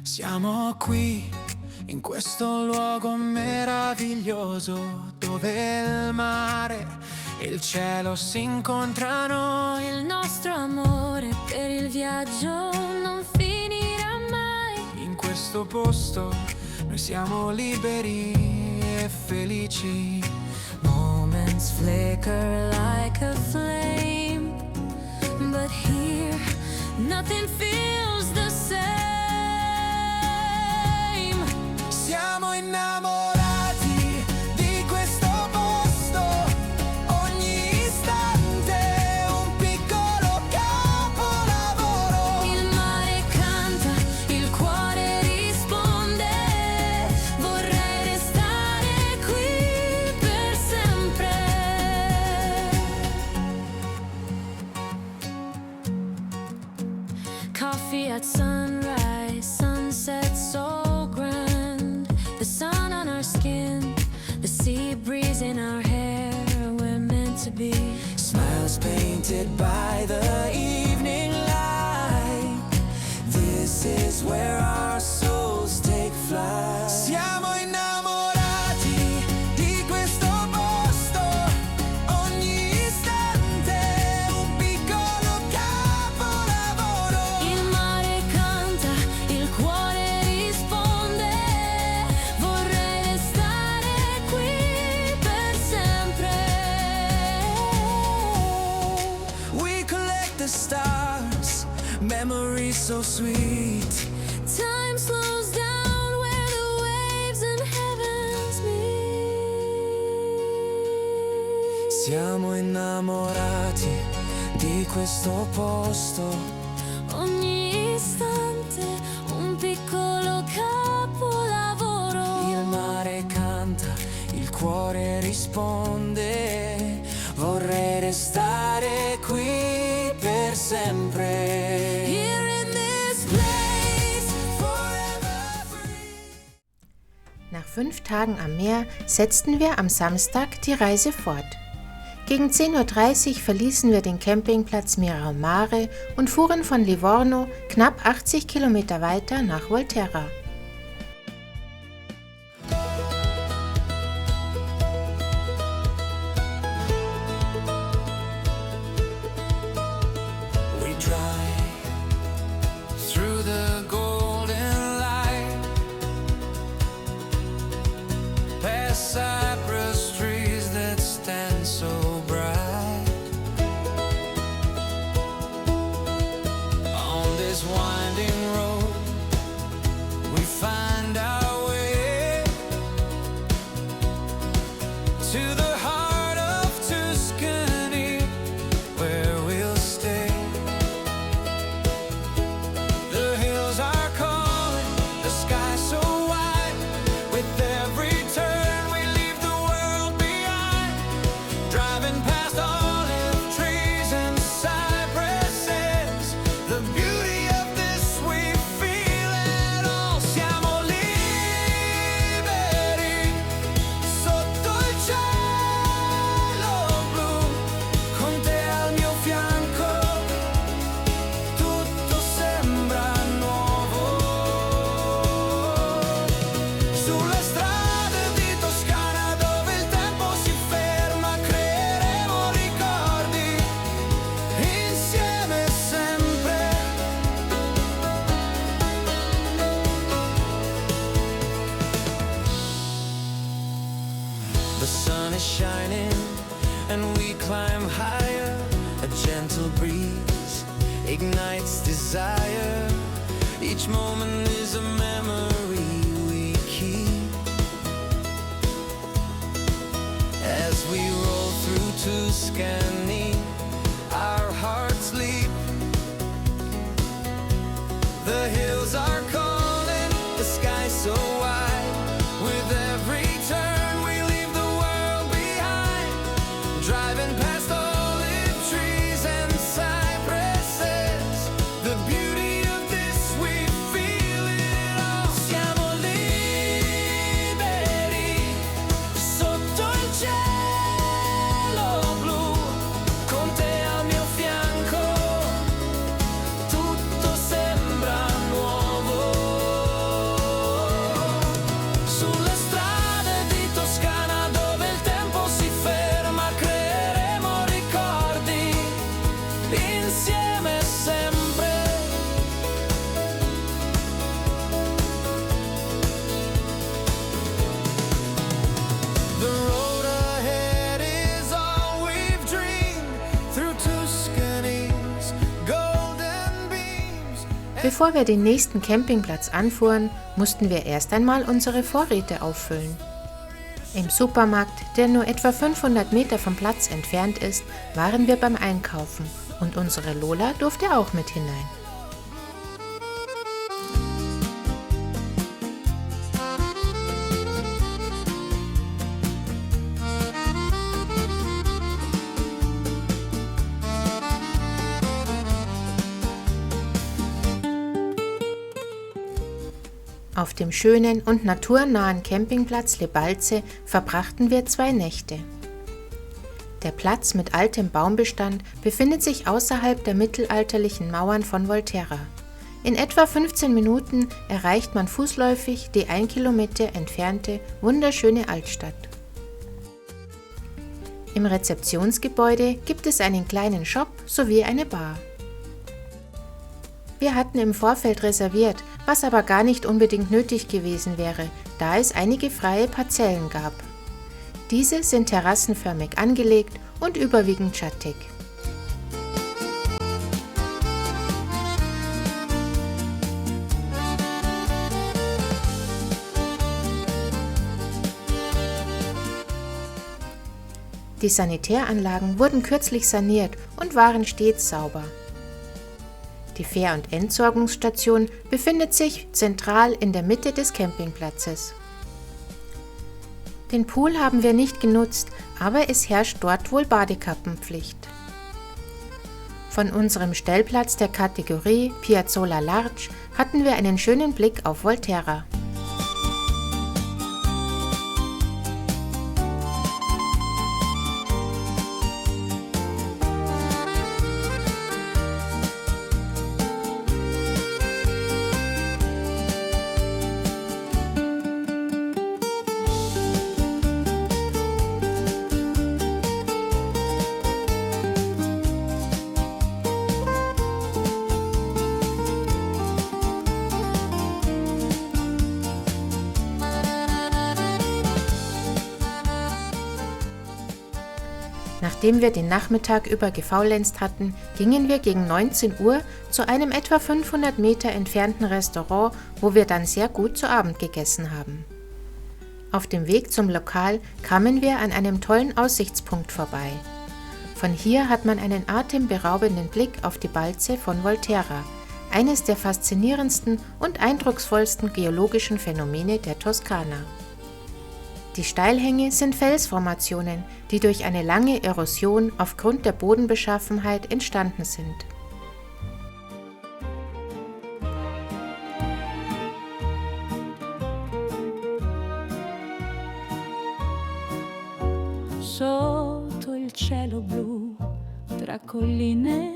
Siamo qui, in questo luogo meraviglioso, dove il mare e il cielo si incontrano. Il nostro amore per il viaggio non finirà mai. In questo posto noi siamo liberi e felici. Moments flicker like a flame, but here nothing feels the same. Siamo innamorati di questo posto, ogni istante un piccolo capolavoro. Il mare canta, il cuore risponde, vorrei restare qui per sempre. Coffee at sunrise, sunset so grand, the sun on our skin, the sea breeze in our hair, we're meant to be. Smiles painted by the evening light, this is where our souls take flight. Siamo innamorati di questo posto, ogni istante un piccolo capolavoro. Il mare canta, il cuore risponde, vorrei restare qui per sempre. We so sweet. Time slows down where the waves and heavens meet. Siamo innamorati di questo posto. Ogni istante un piccolo capolavoro. Il mare canta, il cuore risponde. Vorrei restare qui per sempre. Here in this place, forever free. Nach 5 Tagen am Meer setzten wir am Samstag die Reise fort. Gegen 10:30 Uhr verließen wir den Campingplatz Miraumare und fuhren von Livorno knapp 80 Kilometer weiter nach Volterra. We drive through the golden light, past cypress trees that stand so bright. On this winding road, we find our way to the heart of Tuscany, where we'll stay. The hills are calling, the sky so wide. With every turn we leave the world behind. Driving past olive trees and cypresses. The beauty of this we feel it all. Siamo liberi sotto il cielo blu. Con te al mio fianco tutto sembra nuovo. Sulle strade di Toscana dove il tempo si ferma, creeremo ricordi insieme sempre. The sun is shining and we climb higher. A gentle breeze ignites desire. Each moment is a memory we keep. As we roll through Tuscany, our hearts leap. The hills are calling, the sky so wide. With every turn we leave the world behind. Driving past olive trees and cypresses. The beauty of this we feel it all. Siamo liberi sotto il cielo blu. Con te al mio fianco tutto sembra nuovo. Sulle strade di Toscana dove il tempo si ferma, creeremo ricordi insieme sempre. The road ahead is all we've dreamed through Tuscany's golden beams. Bevor wir den nächsten Campingplatz anfuhren, mussten wir erst einmal unsere Vorräte auffüllen. Im Supermarkt, der nur etwa 500 Meter vom Platz entfernt ist, waren wir beim Einkaufen und unsere Lola durfte auch mit hinein. Auf dem schönen und naturnahen Campingplatz Le Balze verbrachten wir 2 Nächte. Der Platz mit altem Baumbestand befindet sich außerhalb der mittelalterlichen Mauern von Volterra. In etwa 15 Minuten erreicht man fußläufig die 1 Kilometer entfernte wunderschöne Altstadt. Im Rezeptionsgebäude gibt es einen kleinen Shop sowie eine Bar. Wir hatten im Vorfeld reserviert, was aber gar nicht unbedingt nötig gewesen wäre, da es einige freie Parzellen gab. Diese sind terrassenförmig angelegt und überwiegend schattig. Die Sanitäranlagen wurden kürzlich saniert und waren stets sauber. Die Fähr- und Entsorgungsstation befindet sich zentral in der Mitte des Campingplatzes. Den Pool haben wir nicht genutzt, aber es herrscht dort wohl Badekappenpflicht. Von unserem Stellplatz der Kategorie Piazzola Large hatten wir einen schönen Blick auf Volterra. Nachdem wir den Nachmittag über gefaulenzt hatten, gingen wir gegen 19 Uhr zu einem etwa 500 Meter entfernten Restaurant, wo wir dann sehr gut zu Abend gegessen haben. Auf dem Weg zum Lokal kamen wir an einem tollen Aussichtspunkt vorbei. Von hier hat man einen atemberaubenden Blick auf die Balze von Volterra, eines der faszinierendsten und eindrucksvollsten geologischen Phänomene der Toskana. Die Steilhänge sind Felsformationen, die durch eine lange Erosion aufgrund der Bodenbeschaffenheit entstanden sind. Sotto il cielo blu, tra colline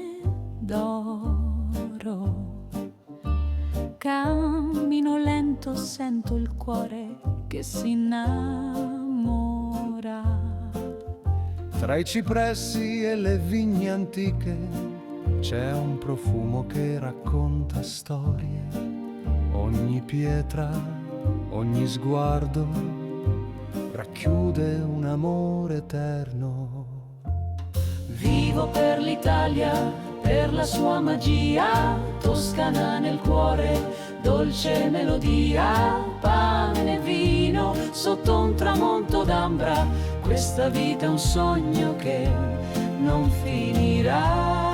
d'oro, cammino lento, sento il cuore che si innamora. Tra i cipressi e le vigne antiche c'è un profumo che racconta storie. Ogni pietra, ogni sguardo racchiude un amore eterno. Vivo per l'Italia, per la sua magia, Toscana nel cuore, dolce melodia, pane e vino sotto un tramonto d'ambra, questa vita è un sogno che non finirà.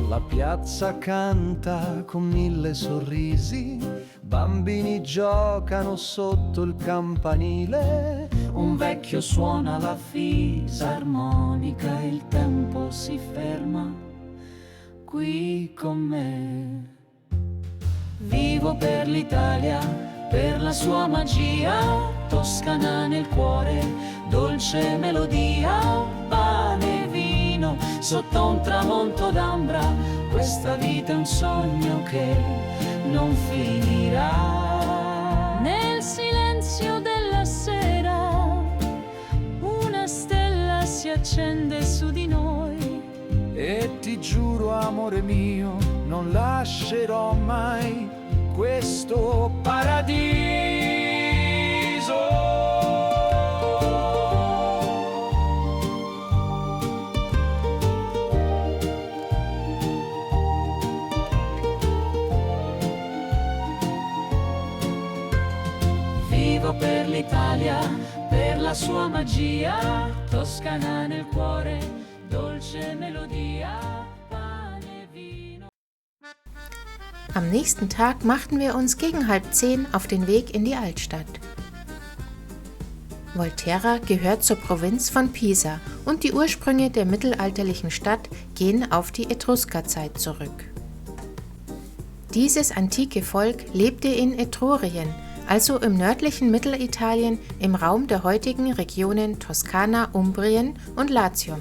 La piazza canta con 1000 sorrisi, bambini giocano sotto il campanile. Un vecchio suona la fisarmonica e il tempo si ferma qui con me. Vivo per l'Italia, per la sua magia, Toscana nel cuore, dolce melodia, pane e vino sotto un tramonto d'ambra, questa vita è un sogno che non finirà. Nel silenzio della sera una stella si accende su di noi. E ti giuro, amore mio, non lascerò mai questo paradiso. Vivo per l'Italia, per la sua magia, Toscana nel cuore, dolce melodia, pane e vino. Am nächsten Tag machten wir uns gegen 9:30 auf den Weg in die Altstadt. Volterra gehört zur Provinz von Pisa und die Ursprünge der mittelalterlichen Stadt gehen auf die Etruscherzeit zurück. Dieses antike Volk lebte in Etrurien, also im nördlichen Mittelitalien im Raum der heutigen Regionen Toskana, Umbrien und Latium.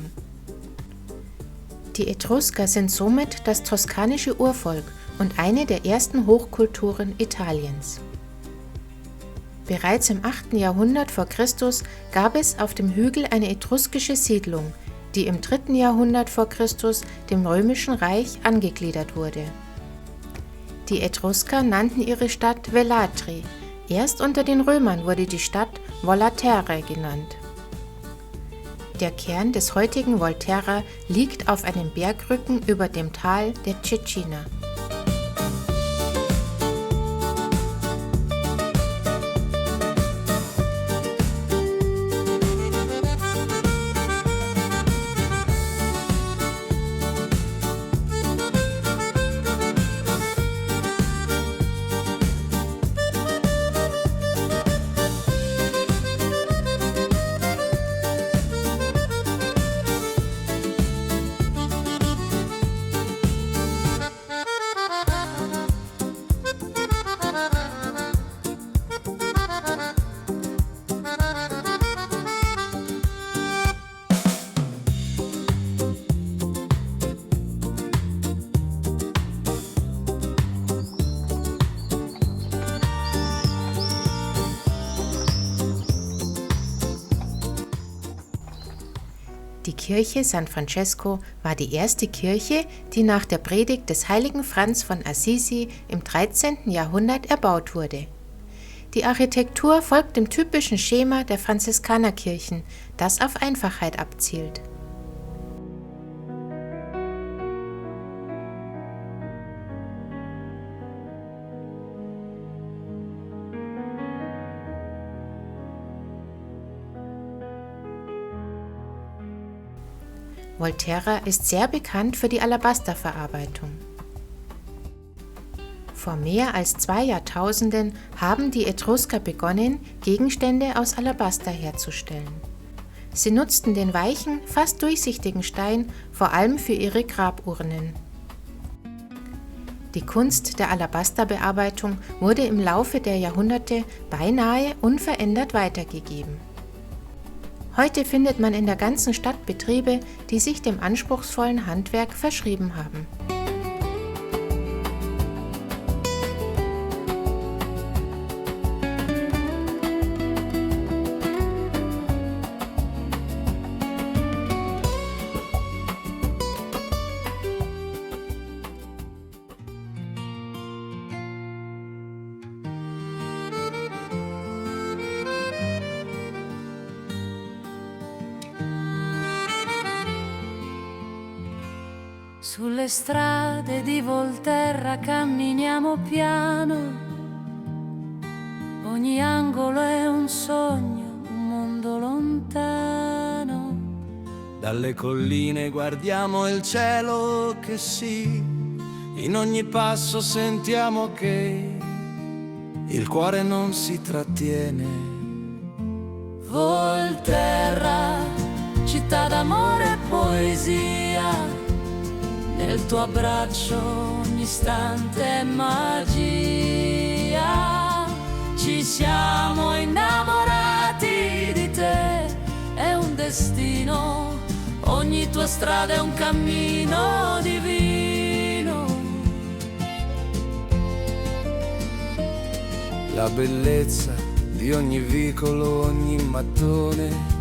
Die Etrusker sind somit das toskanische Urvolk und eine der ersten Hochkulturen Italiens. Bereits im 8. Jahrhundert vor Christus gab es auf dem Hügel eine etruskische Siedlung, die im 3. Jahrhundert vor Christus dem Römischen Reich angegliedert wurde. Die Etrusker nannten ihre Stadt Velatri. Erst unter den Römern wurde die Stadt Volaterrae genannt. Der Kern des heutigen Volterra liegt auf einem Bergrücken über dem Tal der Cecina. Die Kirche San Francesco war die erste Kirche, die nach der Predigt des heiligen Franz von Assisi im 13. Jahrhundert erbaut wurde. Die Architektur folgt dem typischen Schema der Franziskanerkirchen, das auf Einfachheit abzielt. Volterra ist sehr bekannt für die Alabasterverarbeitung. Vor mehr als 2 Jahrtausenden haben die Etrusker begonnen, Gegenstände aus Alabaster herzustellen. Sie nutzten den weichen, fast durchsichtigen Stein vor allem für ihre Graburnen. Die Kunst der Alabasterbearbeitung wurde im Laufe der Jahrhunderte beinahe unverändert weitergegeben. Heute findet man in der ganzen Stadt Betriebe, die sich dem anspruchsvollen Handwerk verschrieben haben. Sulle strade di Volterra camminiamo piano, ogni angolo è un sogno, un mondo lontano. Dalle colline guardiamo il cielo che sì, in ogni passo sentiamo che il cuore non si trattiene. Volterra, città d'amore e poesia, nel tuo abbraccio ogni istante è magia. Ci siamo innamorati di te, è un destino, ogni tua strada è un cammino divino. La bellezza di ogni vicolo, ogni mattone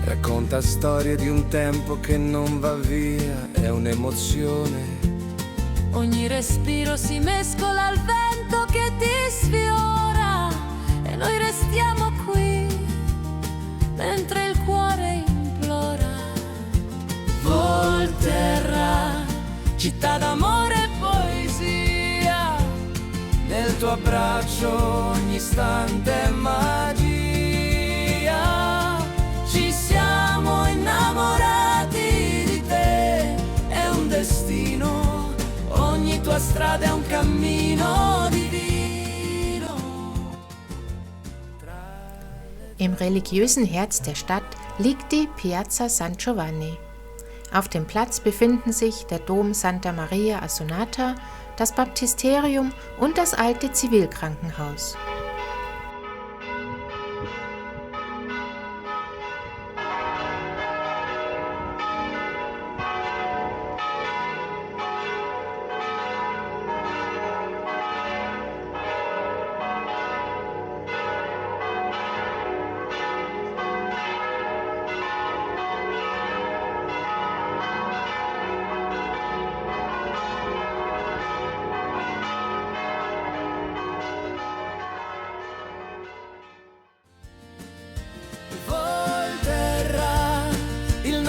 racconta storie di un tempo che non va via, è un'emozione. Ogni respiro si mescola al vento che ti sfiora e noi restiamo qui mentre il cuore implora. Volterra, città d'amore e poesia, Nel tuo abbraccio ogni istante è magia. ci siamo innamorati di te, è un destino, ogni tua strada è un cammino divino. Im religiösen Herz der Stadt liegt die Piazza San Giovanni. Auf dem Platz befinden sich der Dom Santa Maria Assunata, das Baptisterium und das alte Zivilkrankenhaus.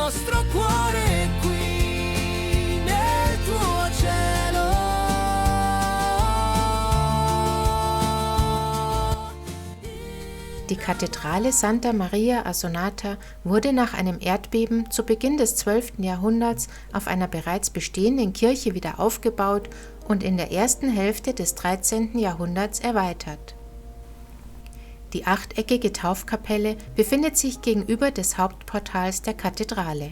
nostro cuore è qui nel tuo cielo. Die Kathedrale Santa Maria Assonata wurde nach einem Erdbeben zu Beginn des 12. Jahrhunderts auf einer bereits bestehenden Kirche wieder aufgebaut und in der ersten Hälfte des 13. Jahrhunderts erweitert. Die achteckige Taufkapelle befindet sich gegenüber des Hauptportals der Kathedrale.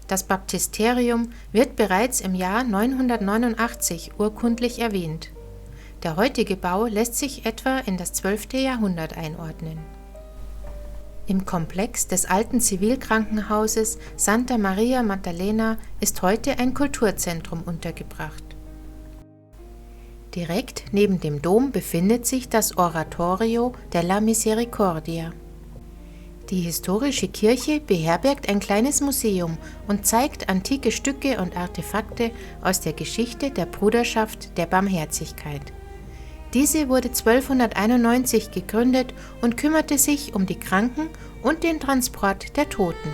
Das Baptisterium wird bereits im Jahr 989 urkundlich erwähnt. Der heutige Bau lässt sich etwa in das 12. Jahrhundert einordnen. Im Komplex des alten Zivilkrankenhauses Santa Maria Maddalena ist heute ein Kulturzentrum untergebracht. Direkt neben dem Dom befindet sich das Oratorio della Misericordia. Die historische Kirche beherbergt ein kleines Museum und zeigt antike Stücke und Artefakte aus der Geschichte der Bruderschaft der Barmherzigkeit. Diese wurde 1291 gegründet und kümmerte sich um die Kranken und den Transport der Toten.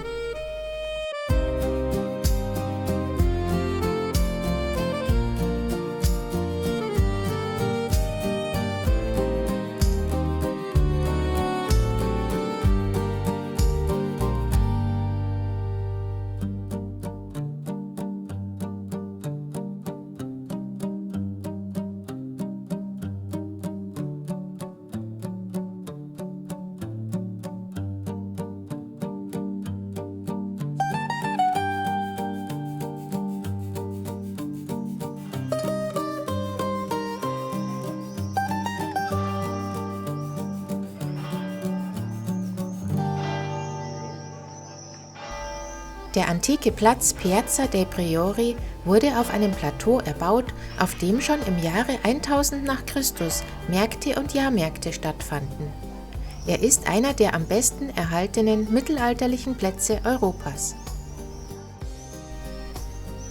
Der antike Platz Piazza dei Priori wurde auf einem Plateau erbaut, auf dem schon im Jahre 1000 nach Christus Märkte und Jahrmärkte stattfanden. Er ist einer der am besten erhaltenen mittelalterlichen Plätze Europas.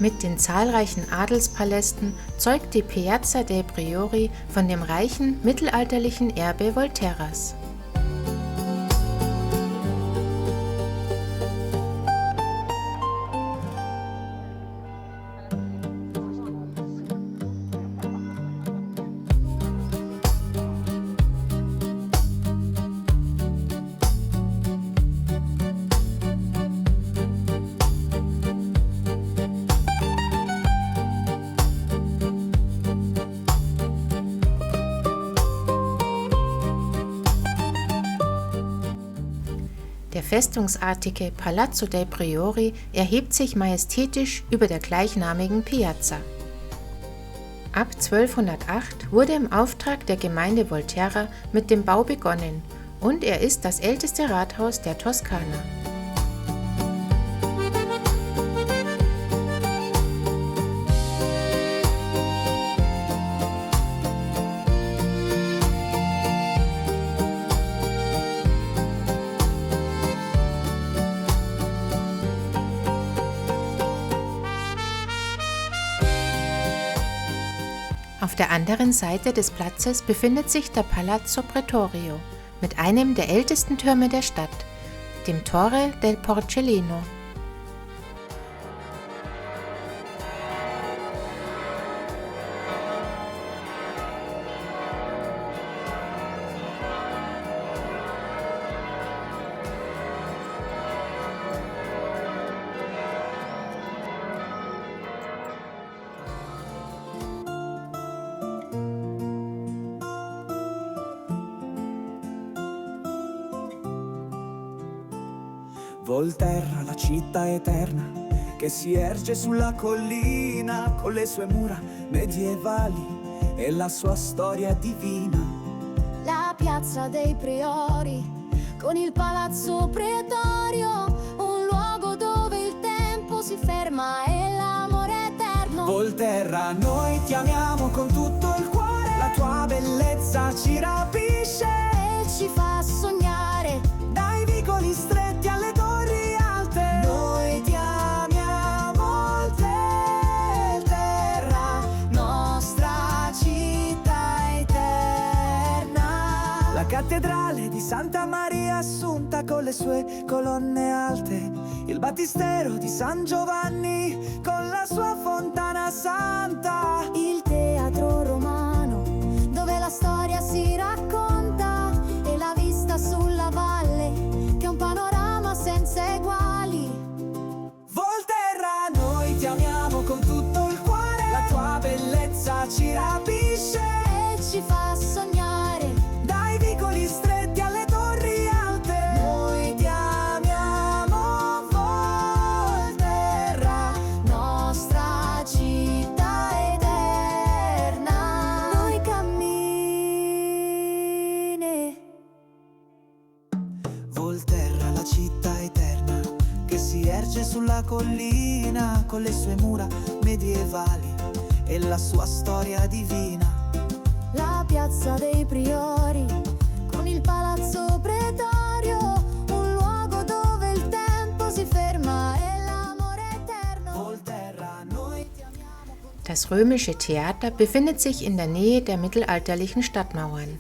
Mit den zahlreichen Adelspalästen zeugt die Piazza dei Priori von dem reichen mittelalterlichen Erbe Volterras. Der festungsartige Palazzo dei Priori erhebt sich majestätisch über der gleichnamigen Piazza. Ab 1208 wurde im Auftrag der Gemeinde Volterra mit dem Bau begonnen und er ist das älteste Rathaus der Toskana. Auf der anderen Seite des Platzes befindet sich der Palazzo Pretorio mit einem der ältesten Türme der Stadt, dem Torre del Porcellino. Volterra, la città eterna che si erge sulla collina con le sue mura medievali e la sua storia divina. La piazza dei Priori con il palazzo pretorio, un luogo dove il tempo si ferma e l'amore eterno. Volterra, noi ti amiamo con tutto il cuore, la tua bellezza ci rapisce E ci fa sognare dai vicoli stretti alle torri alte. Noi ti amiamo, terra, nostra città eterna. La cattedrale di Santa Maria Assunta con le sue colonne alte, il battistero di San Giovanni con la sua fontana santa, Il teatro romano, dove la storia si racconta, e la vista sulla valle, che è un panorama senza eguali. Volterra, noi ti amiamo con tutto il cuore, la tua bellezza ci rapisce E ci fa sognare, dai vicoli stretti alle torri alte. noi ti amiamo, Volterra, nostra città eterna. Noi cammine. Volterra, la città eterna che si erge sulla collina con le sue mura medievali e la sua storia divina. La piazza dei Priori, con il palazzo pretorio, un luogo dove il tempo si ferma e l'amore eterno. Volterra, noi ti amiamo. Das römische Theater befindet sich in der Nähe der mittelalterlichen Stadtmauern.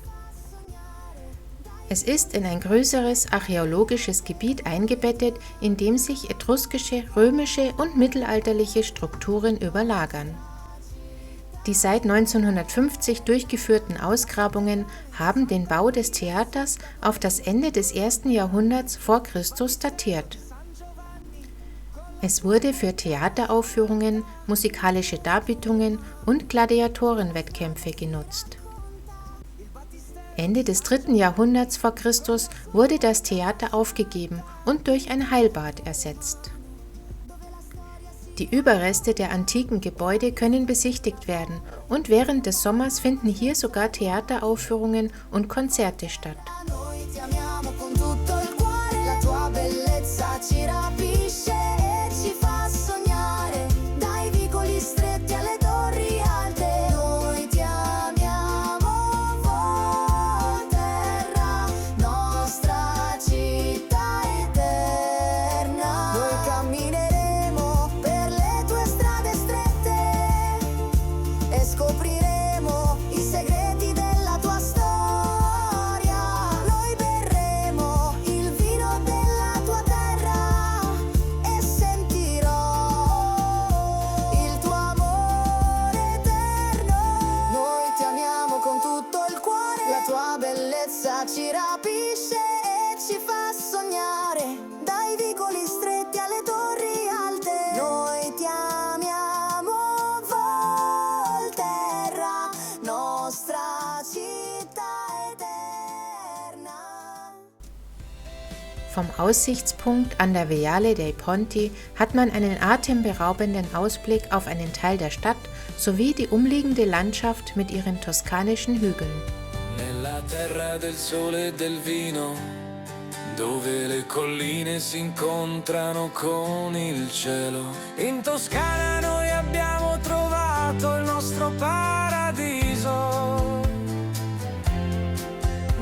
Es ist in ein größeres archäologisches Gebiet eingebettet, in dem sich etruskische, römische und mittelalterliche Strukturen überlagern. Die seit 1950 durchgeführten Ausgrabungen haben den Bau des Theaters auf das Ende des 1. Jahrhunderts vor Christus datiert. Es wurde für Theateraufführungen, musikalische Darbietungen und Gladiatorenwettkämpfe genutzt. Ende des 3. Jahrhunderts vor Christus wurde das Theater aufgegeben und durch ein Heilbad ersetzt. Die Überreste der antiken Gebäude können besichtigt werden und während des Sommers finden hier sogar Theateraufführungen und Konzerte statt. Noi ti amiamo con tutto il cuore, la tua bellezza ci rapisce e ci fa sognare, dai vicoli stretti alle torri alte. Noi ti amiamo, Volterra, nostra città eterna. Noi cammineremo per le tue strade strette e scopriremo i segreti della tua storia. Noi berremo il vino della tua terra e sentirò il tuo amore eterno. Noi ti amiamo con tutto il cuore, la tua bellezza ci rapisce e ci fa sognare, dai vicoli stretti alle torri alte. Noi ti amiamo, Volterra, nostra città eterna. Vom Aussichtspunkt an der Viale dei Ponti hat man einen atemberaubenden Ausblick auf einen Teil der Stadt sowie die umliegende Landschaft mit ihren toskanischen Hügeln. Nella terra del sole e del vino, dove le colline si incontrano con il cielo. In Toscana noi abbiamo trovato il nostro paradiso,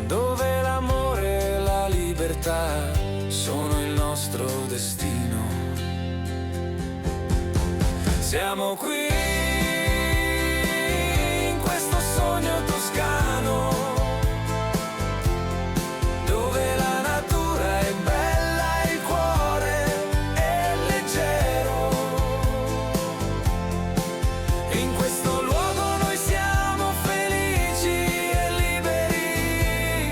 dove l'amore e la libertà sono il nostro destino. Siamo qui in questo sogno toscano, dove la natura è bella e il cuore è leggero. In questo luogo noi siamo felici e liberi,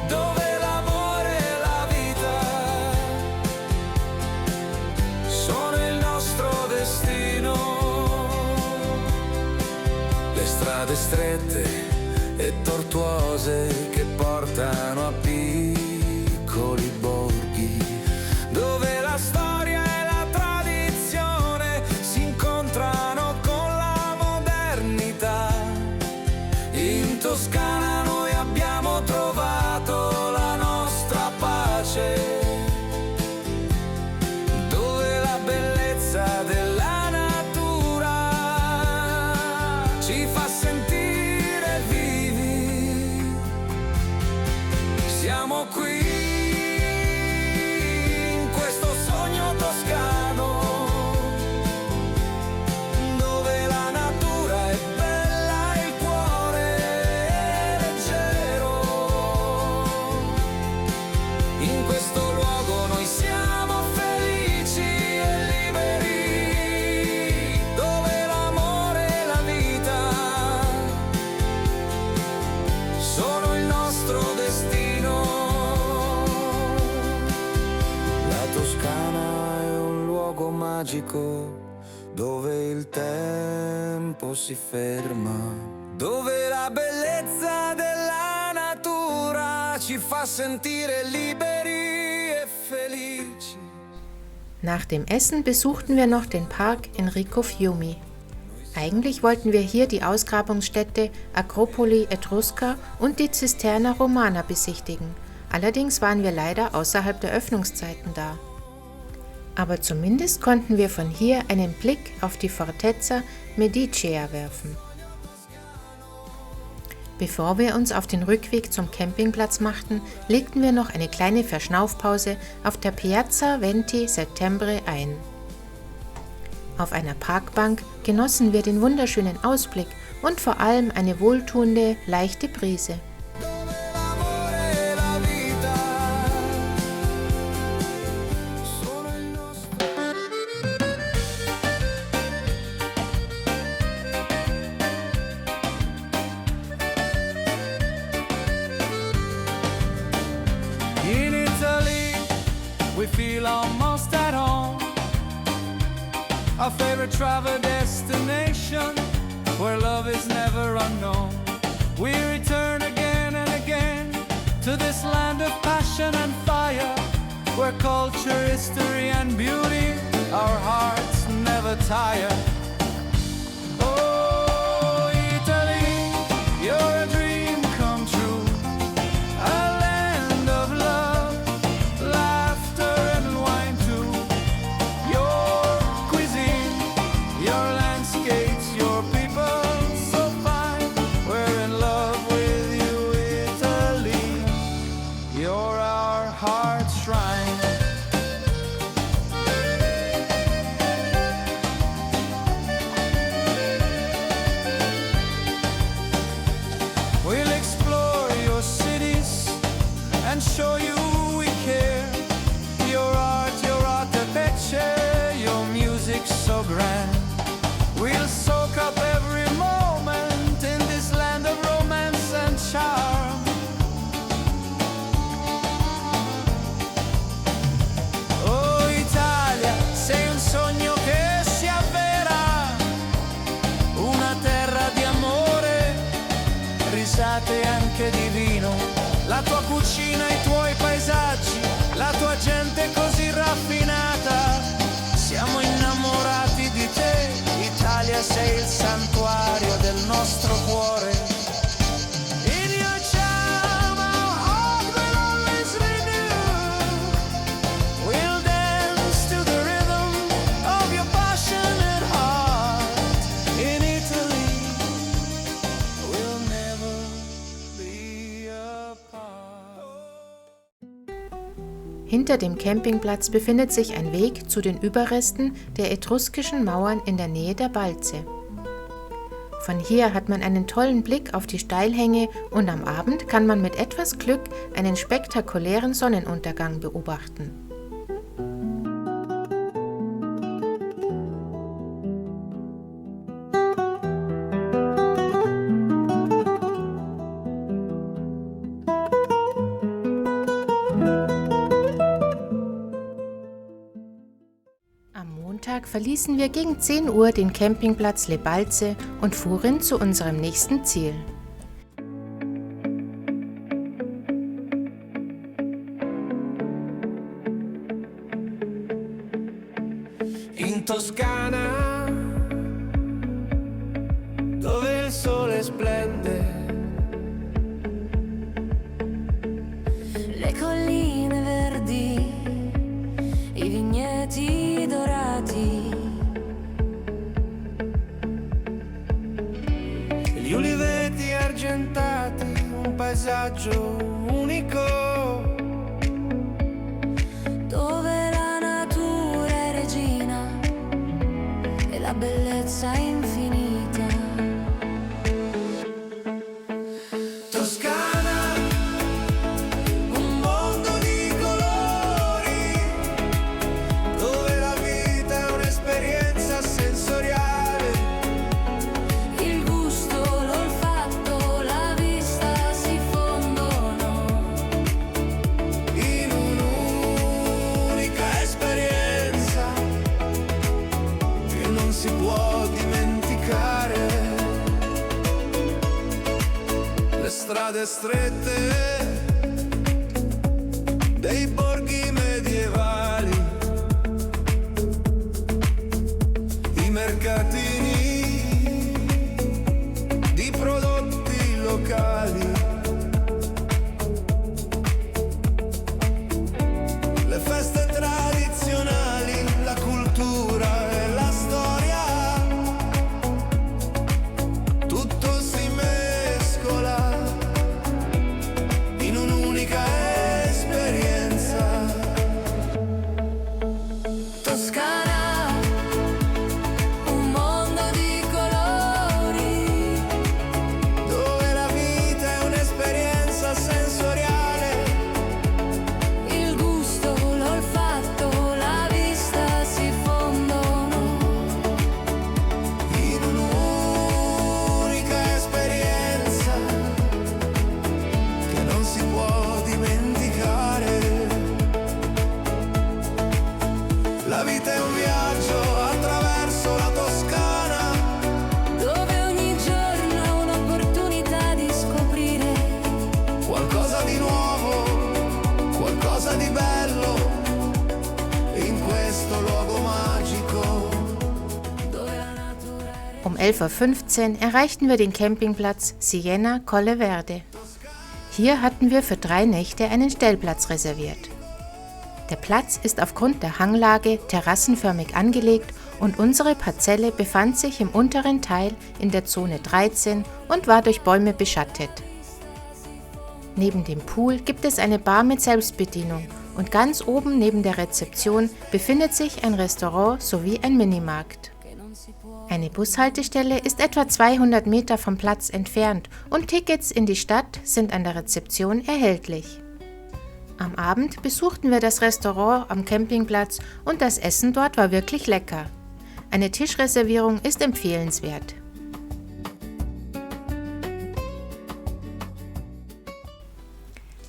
dove l'amore e la vita sono il nostro destino. Le strade strette e tortuose che portano a piccoli borghi, dove la storia e la tradizione si incontrano con la modernità. In Toscana noi abbiamo trovato la nostra pace, dove la bellezza della natura ci fa sentire vivi. Siamo Toscana è un luogo magico dove il tempo si ferma, dove la bellezza della natura ci fa sentire liberi e felici. Nach dem Essen besuchten wir noch den Park Enrico Fiumi. Eigentlich wollten wir hier die Ausgrabungsstätte Acropoli Etrusca und die Cisterna Romana besichtigen. Allerdings waren wir leider außerhalb der Öffnungszeiten da. Aber zumindest konnten wir von hier einen Blick auf die Fortezza Medicea werfen. Bevor wir uns auf den Rückweg zum Campingplatz machten, legten wir noch eine kleine Verschnaufpause auf der Piazza Venti Settembre ein. Auf einer Parkbank genossen wir den wunderschönen Ausblick und vor allem eine wohltuende, leichte Brise. In Italy, we feel almost at home. Our favorite travel destination, where love is never unknown. We return again and again to this land of passion and fire, where culture, history and beauty, our hearts never tire. Oh, Italy, you're a dream come true. A land of love, laughter and wine too. Your cuisine, your landscapes, your people so fine. We're in love with you, Italy. You're our heart's shrine. We'll explore your cities and show you we care. Your architecture, your music so grand. We'll soak up every moment in this land of romance and charm. Oh Italia, sei un sogno che si avvera, una terra di amore, risate e anche di vino. La tua cucina, i tuoi paesaggi, la tua gente così raffinata. Siamo innamorati di te, Italia, sei il santuario del nostro cuore. In your charm our heart will always renew. We'll dance to the rhythm of your passionate heart. In Italy we'll never be apart. Hinter dem Campingplatz befindet sich ein Weg zu den Überresten der etruskischen Mauern in der Nähe der Balze. Von hier hat man einen tollen Blick auf die Steilhänge und am Abend kann man mit etwas Glück einen spektakulären Sonnenuntergang beobachten. Am Montag verließen wir gegen 10 Uhr den Campingplatz Le Balze und fuhren zu unserem nächsten Ziel. In Toscana, dove il sole splende, Le colline verdi, i vigneti dorati, gli uliveti argentati, un paesaggio unico. dove la natura è regina e la bellezza infinita. Toscana, un mondo di colori, dove la vita è un'esperienza sensoriale. Il gusto, l'olfatto, la vista si fondono In un'unica esperienza. strade strette dei borghi medievali, i mercatini di prodotti locali, le feste tradizionali, la cultura e la storia, tutto si mescola in un'unica esperienza. Toscana, un mondo di colori, Dove la vita è un'esperienza sensoriale, il gusto, l'olfatto, la vista si fondono. in un'unica esperienza che non si può dimenticare. La vita è un viaggio attraverso la Toscana, Dove ogni giorno è un'opportunità di scoprire qualcosa di nuovo, qualcosa di bello, in questo luogo magico. dove la natura è Um 11:15 Uhr erreichten wir den Campingplatz Siena Colle Verde. Hier hatten wir für 3 Nächte einen Stellplatz reserviert. Der Platz ist aufgrund der Hanglage terrassenförmig angelegt und unsere Parzelle befand sich im unteren Teil in der Zone 13 und war durch Bäume beschattet. Neben dem Pool gibt es eine Bar mit Selbstbedienung und ganz oben neben der Rezeption befindet sich ein Restaurant sowie ein Minimarkt. Eine Bushaltestelle ist etwa 200 Meter vom Platz entfernt und Tickets in die Stadt sind an der Rezeption erhältlich. Am Abend besuchten wir das Restaurant am Campingplatz und das Essen dort war wirklich lecker. Eine Tischreservierung ist empfehlenswert.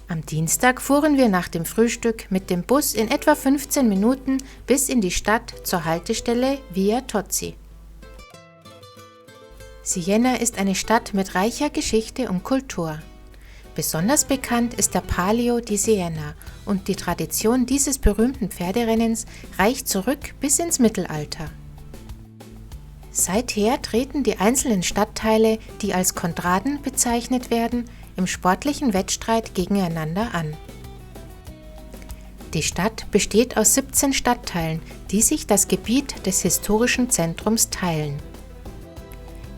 Am Dienstag fuhren wir nach dem Frühstück mit dem Bus in etwa 15 Minuten bis in die Stadt zur Haltestelle Via Tozzi. Siena ist eine Stadt mit reicher Geschichte und Kultur. Besonders bekannt ist der Palio di Siena und die Tradition dieses berühmten Pferderennens reicht zurück bis ins Mittelalter. Seither treten die einzelnen Stadtteile, die als Contraden bezeichnet werden, im sportlichen Wettstreit gegeneinander an. Die Stadt besteht aus 17 Stadtteilen, die sich das Gebiet des historischen Zentrums teilen.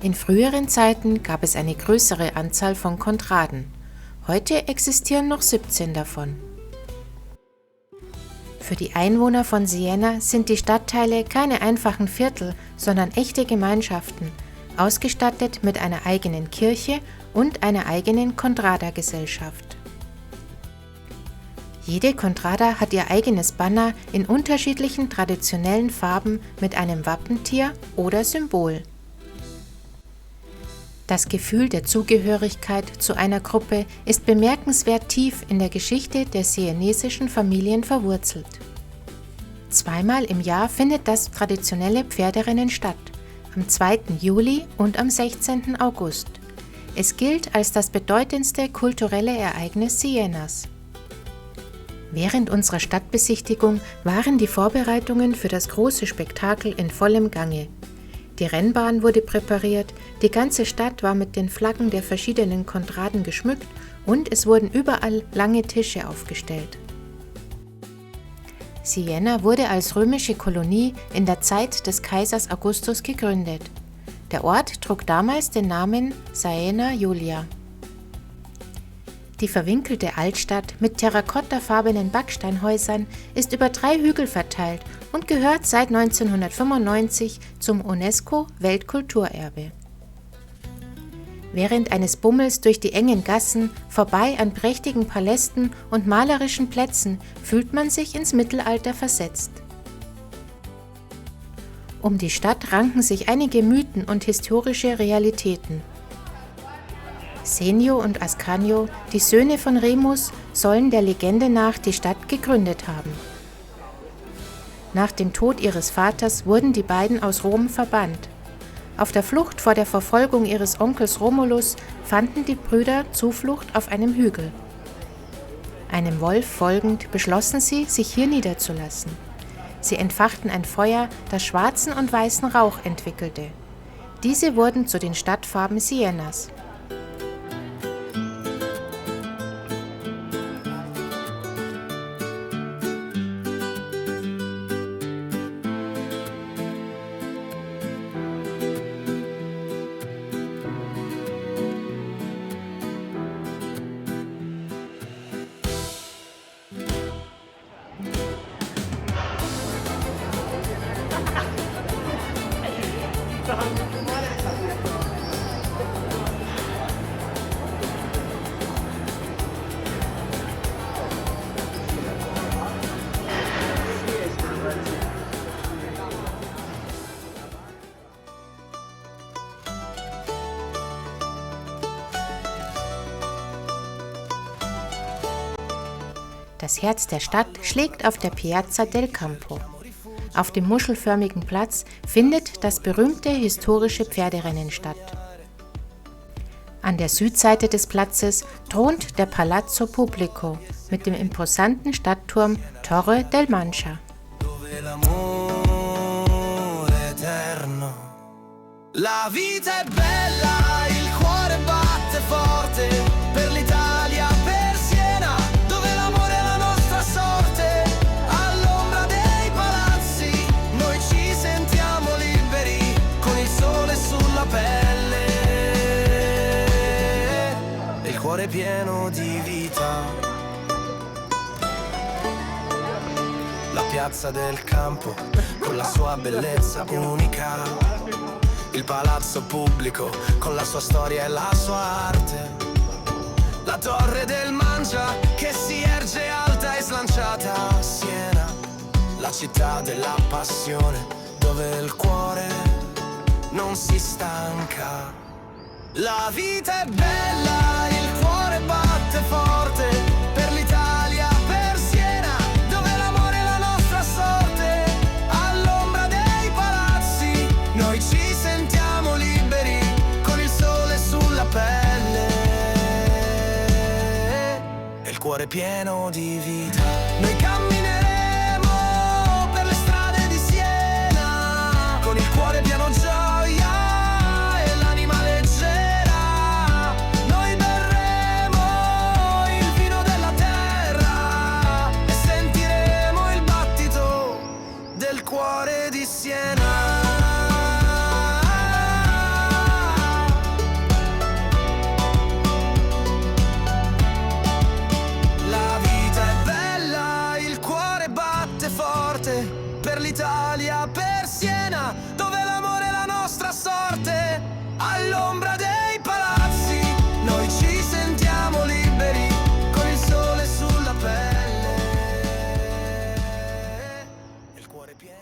In früheren Zeiten gab es eine größere Anzahl von Contraden. Heute existieren noch 17 davon. Für die Einwohner von Siena sind die Stadtteile keine einfachen Viertel, sondern echte Gemeinschaften, ausgestattet mit einer eigenen Kirche und einer eigenen Contrada-Gesellschaft. Jede Contrada hat ihr eigenes Banner in unterschiedlichen traditionellen Farben mit einem Wappentier oder Symbol. Das Gefühl der Zugehörigkeit zu einer Gruppe ist bemerkenswert tief in der Geschichte der sienesischen Familien verwurzelt. Zweimal im Jahr findet das traditionelle Pferderennen statt, am 2. Juli und am 16. August. Es gilt als das bedeutendste kulturelle Ereignis Sienas. Während unserer Stadtbesichtigung waren die Vorbereitungen für das große Spektakel in vollem Gange. Die Rennbahn wurde präpariert, die ganze Stadt war mit den Flaggen der verschiedenen Contraden geschmückt und es wurden überall lange Tische aufgestellt. Siena wurde als römische Kolonie in der Zeit des Kaisers Augustus gegründet. Der Ort trug damals den Namen Saena Julia. Die verwinkelte Altstadt mit terrakottafarbenen Backsteinhäusern ist über 3 Hügel verteilt und gehört seit 1995 zum UNESCO-Weltkulturerbe. Während eines Bummels durch die engen Gassen, vorbei an prächtigen Palästen und malerischen Plätzen, fühlt man sich ins Mittelalter versetzt. Um die Stadt ranken sich einige Mythen und historische Realitäten. Senio und Ascanio, die Söhne von Remus, sollen der Legende nach die Stadt gegründet haben. Nach dem Tod ihres Vaters wurden die beiden aus Rom verbannt. Auf der Flucht vor der Verfolgung ihres Onkels Romulus fanden die Brüder Zuflucht auf einem Hügel. Einem Wolf folgend beschlossen sie, sich hier niederzulassen. Sie entfachten ein Feuer, das schwarzen und weißen Rauch entwickelte. Diese wurden zu den Stadtfarben Sienas. Das Herz der Stadt schlägt auf der Piazza del Campo. Auf dem muschelförmigen Platz findet das berühmte historische Pferderennen statt. An der Südseite des Platzes thront der Palazzo Pubblico mit dem imposanten Stadtturm Torre del Mancha. La vita è bella, il cuore batte forte per l'Italia, per Siena, dove l'amore è la nostra sorte. All'ombra dei palazzi noi ci sentiamo liberi, con il sole sulla pelle e il cuore pieno di vita. La piazza del campo con la sua bellezza unica. Il palazzo pubblico con la sua storia e la sua arte. La torre del Mangia che si erge alta e slanciata a Siena. La città della passione dove il cuore non si stanca. La vita è bella, il cuore batte forte per l'Italia, per Siena, dove l'amore è la nostra sorte. All'ombra dei palazzi noi ci sentiamo liberi, con il sole sulla pelle e il cuore pieno di vita. Noi cammineremo per le strade di Siena, con il cuore pieno gioia e l'anima leggera. Noi berremo il vino della terra e sentiremo il battito del cuore di Siena. Per l'Italia, per Siena, dove l'amore è la nostra sorte. All'ombra dei palazzi noi ci sentiamo liberi, con il sole sulla pelle e il cuore pieno.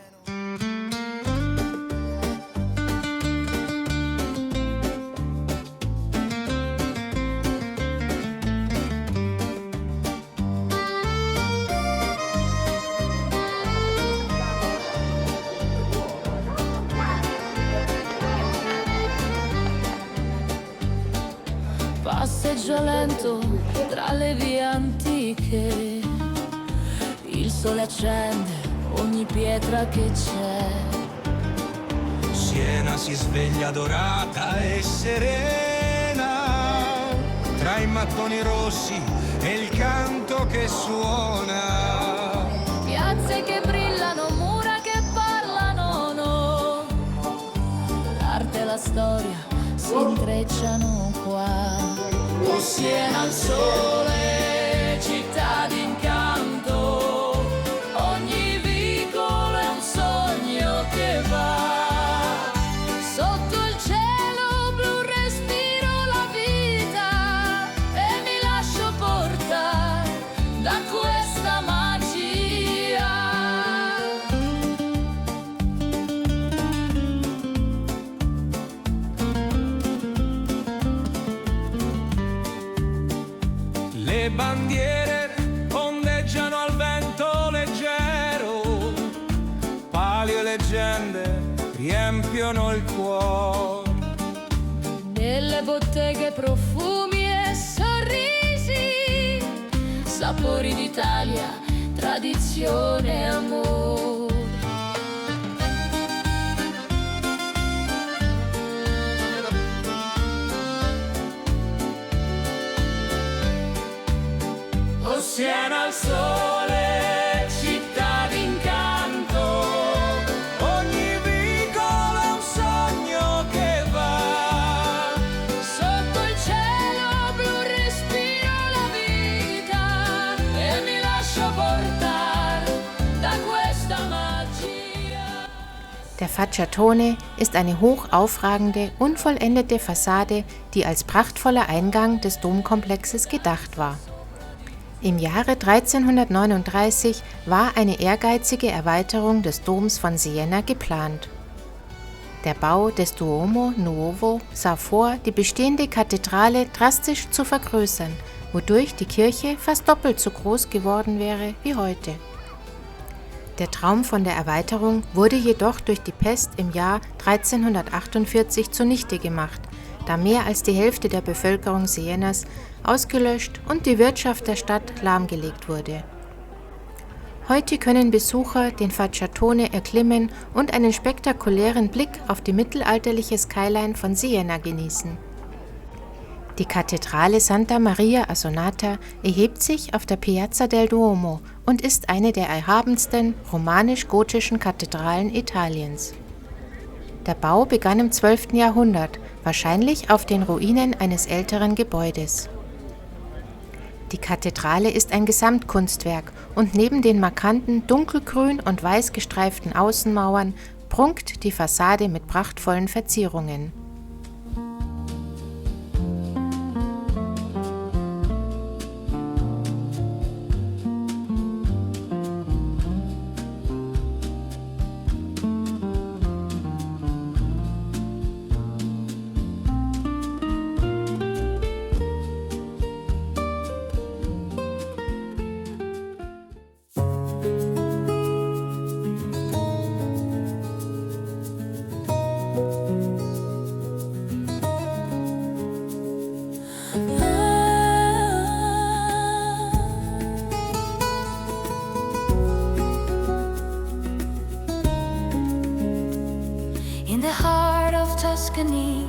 Passeggio lento tra le vie antiche, il sole accende ogni pietra che c'è. Siena si sveglia dorata e serena, tra i mattoni rossi e il canto che suona. Piazze che brillano, mura che parlano, no. L'arte e la storia si intrecciano qua. Oh Siena al sole, città d'incanto, ogni vicolo è un sogno che va. Sotto il cielo blu respiro la vita e mi lascio portare da questa magia. Le bandiere ondeggiano al vento leggero, palio e leggende riempiono riempiono il cuore. Nelle botteghe profumi e sorrisi, sapori d'Italia, tradizione e amore. Siena al sole, città d'incanto, Ogni vicolo è un sogno che va. Sotto il cielo blu respiro la vita e mi lascio portare da questa magia. Der Facciatone ist eine hoch aufragende, unvollendete Fassade, die als prachtvoller Eingang des Domkomplexes gedacht war. Im Jahre 1339 war eine ehrgeizige Erweiterung des Doms von Siena geplant. Der Bau des Duomo Nuovo sah vor, die bestehende Kathedrale drastisch zu vergrößern, wodurch die Kirche fast doppelt so groß geworden wäre wie heute. Der Traum von der Erweiterung wurde jedoch durch die Pest im Jahr 1348 zunichte gemacht, da mehr als die Hälfte der Bevölkerung Sienas ausgelöscht und die Wirtschaft der Stadt lahmgelegt wurde. Heute können Besucher den Facciatone erklimmen und einen spektakulären Blick auf die mittelalterliche Skyline von Siena genießen. Die Kathedrale Santa Maria Assonata erhebt sich auf der Piazza del Duomo und ist eine der erhabensten romanisch-gotischen Kathedralen Italiens. Der Bau begann im 12. Jahrhundert, wahrscheinlich auf den Ruinen eines älteren Gebäudes. Die Kathedrale ist ein Gesamtkunstwerk und neben den markanten dunkelgrün und weiß gestreiften Außenmauern prunkt die Fassade mit prachtvollen Verzierungen. In the heart of Tuscany,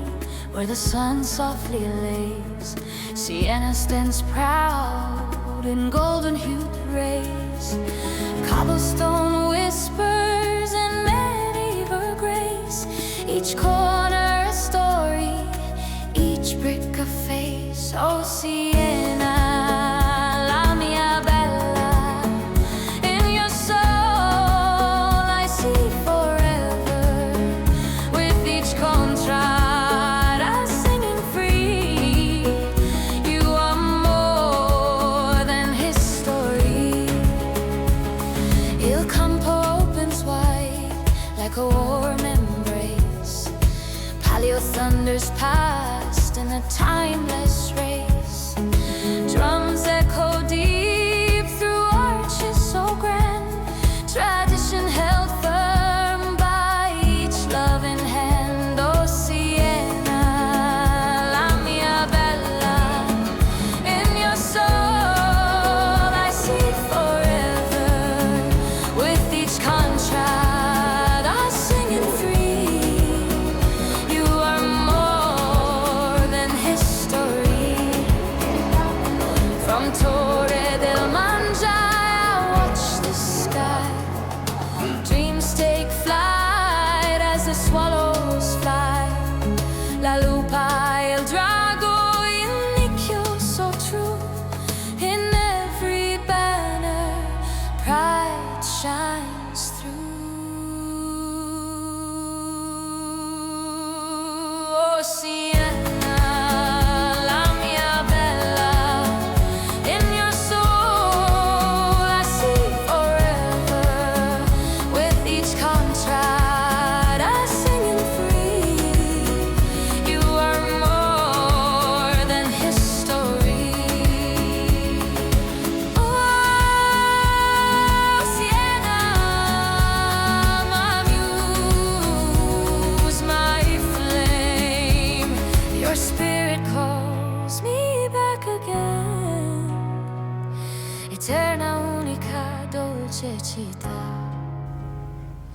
where the sun softly lays, Siena stands proud in golden-hued rays. Cobblestone whispers in medieval grace, each corner a story, each brick a face. Oh, Siena, la mia bella, in your soul I see forever. With each contrada singing free, you are more than history. Il campo opens wide like a warm embrace. Palio thunders past in a timeless race. Drums echo deep through arches so grand. Tradition held firm by each loving hand. Oh, Siena, la mia bella, in your soul I see forever. With each contrada singing free, you are more than history. From Torre del Mangia I watch the sky. Dreams take flight as the swallows fly. La lupa, il drago, il nicchio so true. In every banner, pride shines through. Oh, Siena, la mia bella, in your soul I see forever. With each contrada singing free, you are more than history. Oh, Siena, my muse, città.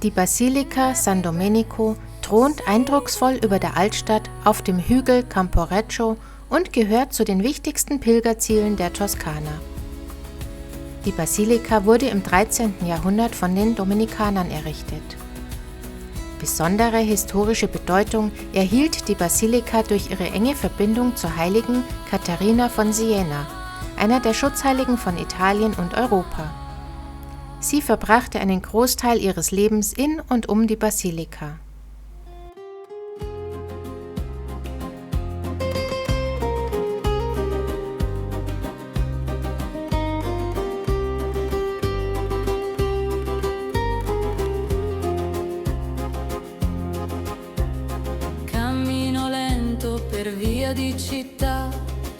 Die Basilika San Domenico thront eindrucksvoll über der Altstadt auf dem Hügel Camporeccio und gehört zu den wichtigsten Pilgerzielen der Toskana. Die Basilika wurde im 13. Jahrhundert von den Dominikanern errichtet. Besondere historische Bedeutung erhielt die Basilika durch ihre enge Verbindung zur heiligen Katharina von Siena, einer der Schutzheiligen von Italien und Europa. Sie verbrachte einen Großteil ihres Lebens in und um die Basilika. Cammino lento per via di città,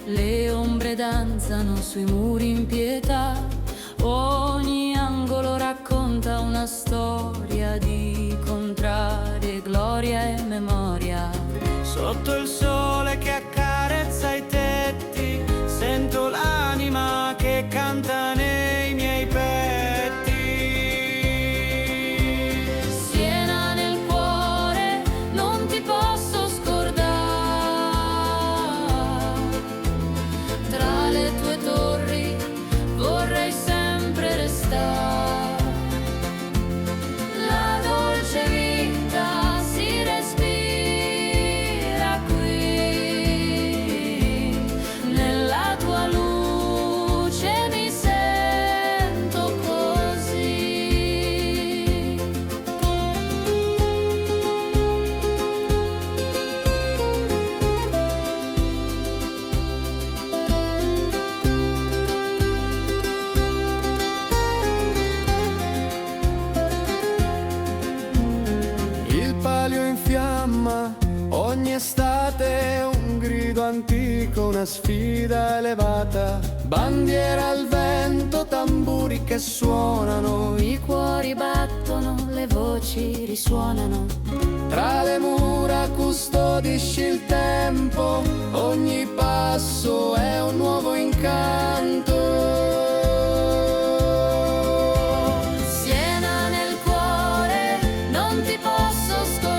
le ombre danzano sui muri in pietà. Ogni angolo racconta una storia di contrarie, gloria e memoria. Sotto il sole che accarezza i tetti, sento l'anima che canta nei miei petti. Siena nel cuore, non ti posso scordare. Tra le tue torri vorrei sempre restare. La dolce vita si respira qui. Nella tua luce mi sento così. Il palio in fiamma, ogni estate è un grido antico, una sfida elevata. Bandiera al vento, tamburi che suonano, I cuori battono, le voci risuonano. tra le mura custodisci il tempo, ogni passo è un nuovo incanto. Siena nel cuore, non ti posso scordare.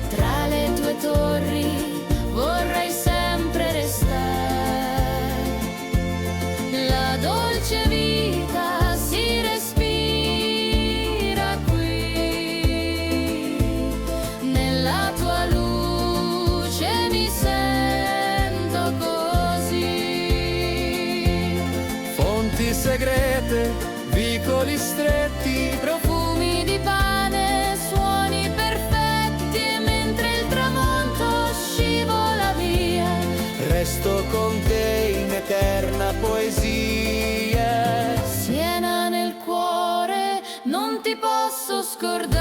Tra le tue torri vorrei sempre restare. La dolce vita si respira qui. Nella tua luce mi sento così. Fonti segrete, vicoli stretti, Profumi di pane, suoni perfetti, e mentre il tramonto scivola via, resto con te in eterna poesia. Siena nel cuore, non ti posso scordare.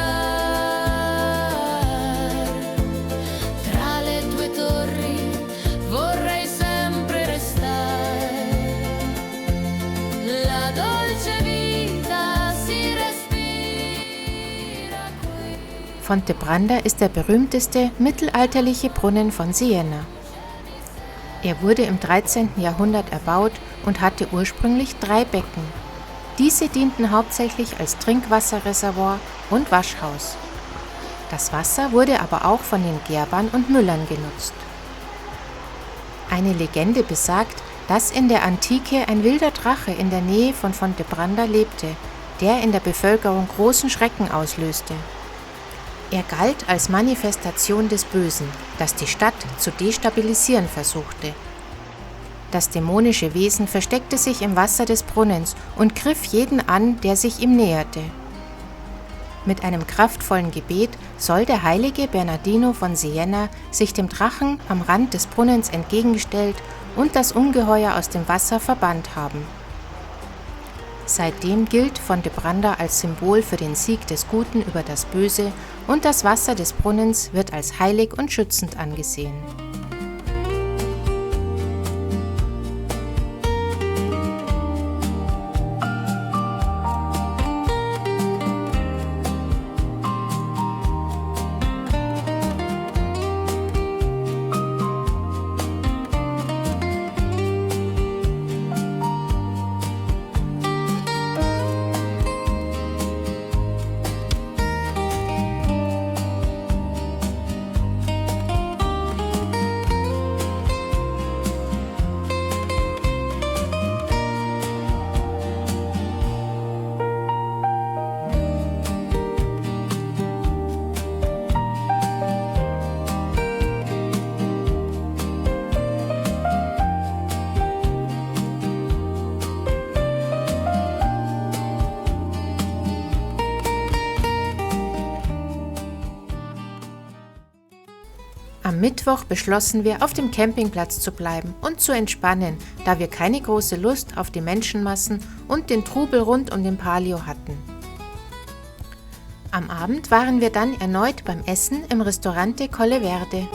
Tra le tue torri vorrei sempre restare. La dolce vita si respira qui. Fontebranda ist der berühmteste mittelalterliche Brunnen von Siena. Er wurde im 13. Jahrhundert erbaut und hatte ursprünglich 3 Becken. Diese dienten hauptsächlich als Trinkwasserreservoir und Waschhaus. Das Wasser wurde aber auch von den Gerbern und Müllern genutzt. Eine Legende besagt, dass in der Antike ein wilder Drache in der Nähe von Fontebranda lebte, der in der Bevölkerung großen Schrecken auslöste. Er galt als Manifestation des Bösen, das die Stadt zu destabilisieren versuchte. Das dämonische Wesen versteckte sich im Wasser des Brunnens und griff jeden an, der sich ihm näherte. Mit einem kraftvollen Gebet soll der heilige Bernardino von Siena sich dem Drachen am Rand des Brunnens entgegengestellt und das Ungeheuer aus dem Wasser verbannt haben. Seitdem gilt Fontebranda als Symbol für den Sieg des Guten über das Böse und das Wasser des Brunnens wird als heilig und schützend angesehen. Am Mittwoch beschlossen wir, auf dem Campingplatz zu bleiben und zu entspannen, da wir keine große Lust auf die Menschenmassen und den Trubel rund um den Palio hatten. Am Abend waren wir dann erneut beim Essen im Ristorante Colle Verde.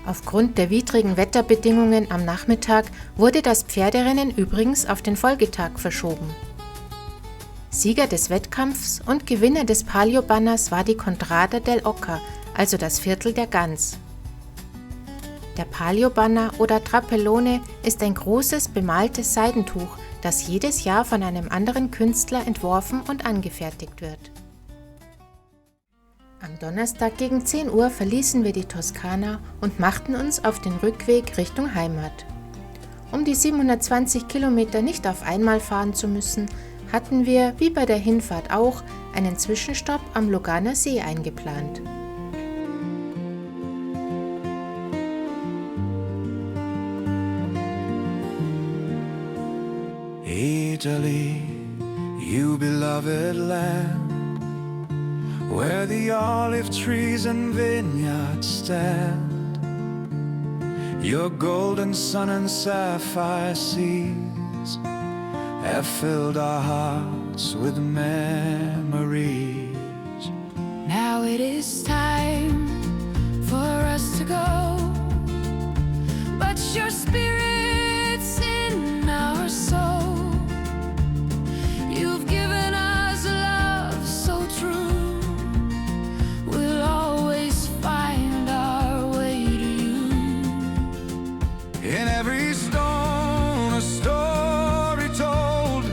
Aufgrund der widrigen Wetterbedingungen am Nachmittag wurde das Pferderennen übrigens auf den Folgetag verschoben. Sieger des Wettkampfs und Gewinner des Palio-Banners war die Contrada del Oca, also das Viertel der Gans. Der Palio-Banner oder Trappellone ist ein großes bemaltes Seidentuch, das jedes Jahr von einem anderen Künstler entworfen und angefertigt wird. Am Donnerstag gegen 10 Uhr verließen wir die Toskana und machten uns auf den Rückweg Richtung Heimat. Um die 720 Kilometer nicht auf einmal fahren zu müssen, hatten wir, wie bei der Hinfahrt auch, einen Zwischenstopp am Luganer See eingeplant. Italy, you beloved land, where the olive trees and vineyards stand. Your golden sun and sapphire seas have filled our hearts with memories. Now it is time for us to go, but your spirit's in our soul. You've given us love so true, we'll always find our way to you. In every stone a story told,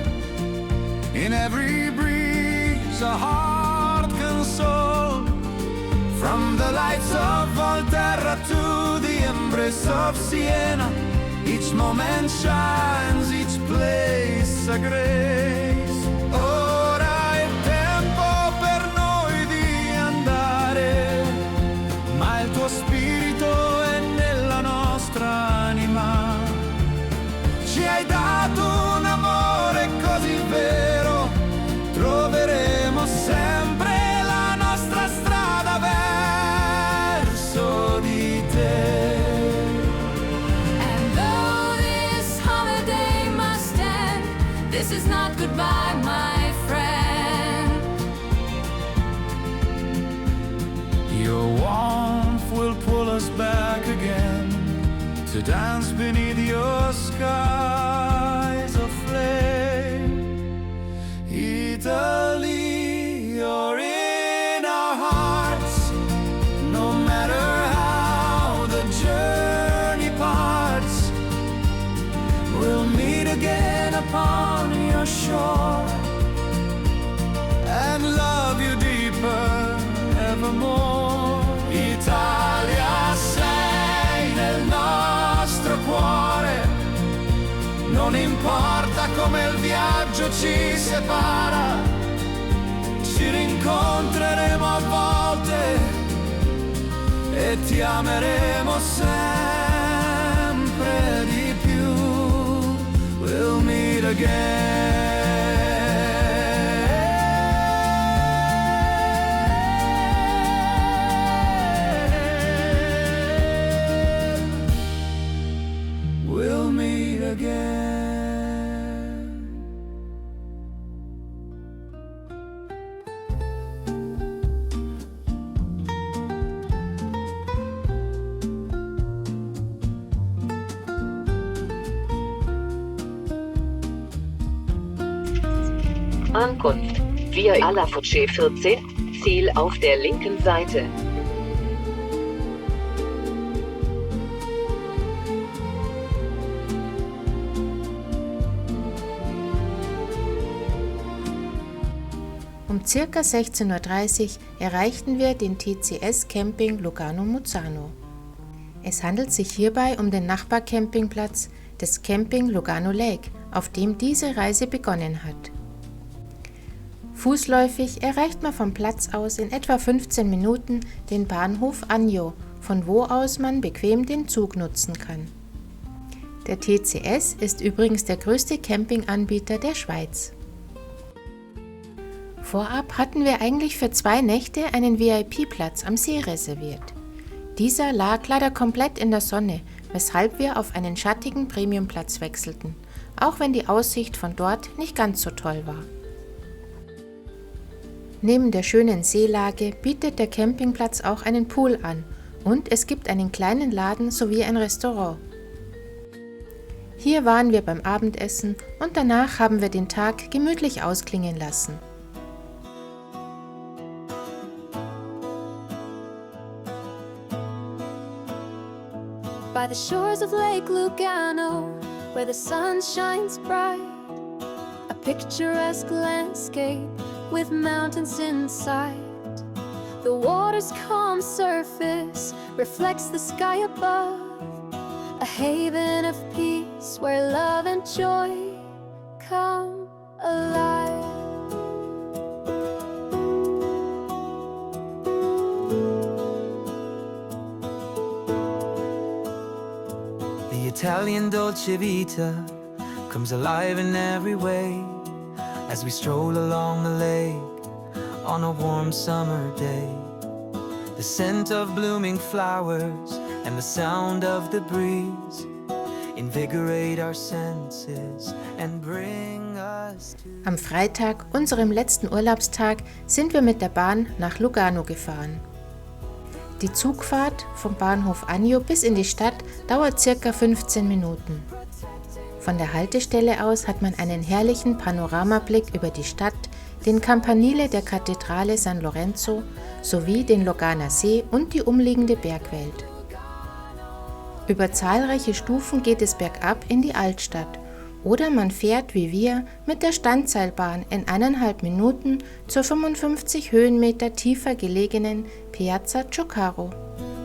in every breeze a heart consoled. From the lights of Volterra to the embrace of Siena, each moment shines, each place a grace. Ora è tempo per noi di andare, ma il tuo spirito è nella nostra anima. Ci hai dato un amore così vero, troveremo sempre la nostra strada verso di te. And though this holiday must end, this is not goodbye, my friend. Your warmth will pull us back again to dance beneath your skies aflame. Italy, you're in our hearts, no matter how the journey parts. We'll meet again upon your shore and love you deeper evermore. Italia, sei nel nostro cuore, non importa come il viaggio ci separa, ci rincontreremo a volte e ti ameremo sempre di più. We'll meet again. We'll meet again. Ankunft. Via alla Foce 14, Ziel auf der linken Seite. Um ca. 16:30 Uhr erreichten wir den TCS Camping Lugano Muzzano. Es handelt sich hierbei um den Nachbarcampingplatz des Camping Lugano Lake, auf dem diese Reise begonnen hat. Fußläufig erreicht man vom Platz aus in etwa 15 Minuten den Bahnhof Agno, von wo aus man bequem den Zug nutzen kann. Der TCS ist übrigens der größte Campinganbieter der Schweiz. Vorab hatten wir eigentlich für 2 Nächte einen VIP-Platz am See reserviert. Dieser lag leider komplett in der Sonne, weshalb wir auf einen schattigen Premiumplatz wechselten, auch wenn die Aussicht von dort nicht ganz so toll war. Neben der schönen Seelage bietet der Campingplatz auch einen Pool an und es gibt einen kleinen Laden sowie ein Restaurant. Hier waren wir beim Abendessen und danach haben wir den Tag gemütlich ausklingen lassen. By the shores of Lake Lugano, where the sun shines bright, a picturesque landscape with mountains in sight. The water's calm surface reflects the sky above, a haven of peace where love and joy come alive. The Italian dolce vita comes alive in every way as we stroll along the lake on a warm summer day. The scent of blooming flowers and the sound of the breeze invigorate our senses and bring us to... Am Freitag, unserem letzten Urlaubstag, sind wir mit der Bahn nach Lugano gefahren. Die Zugfahrt vom Bahnhof Agno bis in die Stadt dauert ca. 15 Minuten. Von der Haltestelle aus hat man einen herrlichen Panoramablick über die Stadt, den Campanile der Kathedrale San Lorenzo sowie den Luganer See und die umliegende Bergwelt. Über zahlreiche Stufen geht es bergab in die Altstadt oder man fährt wie wir mit der Standseilbahn in 1,5 Minuten zur 55 Höhenmeter tiefer gelegenen Piazza Giucaro.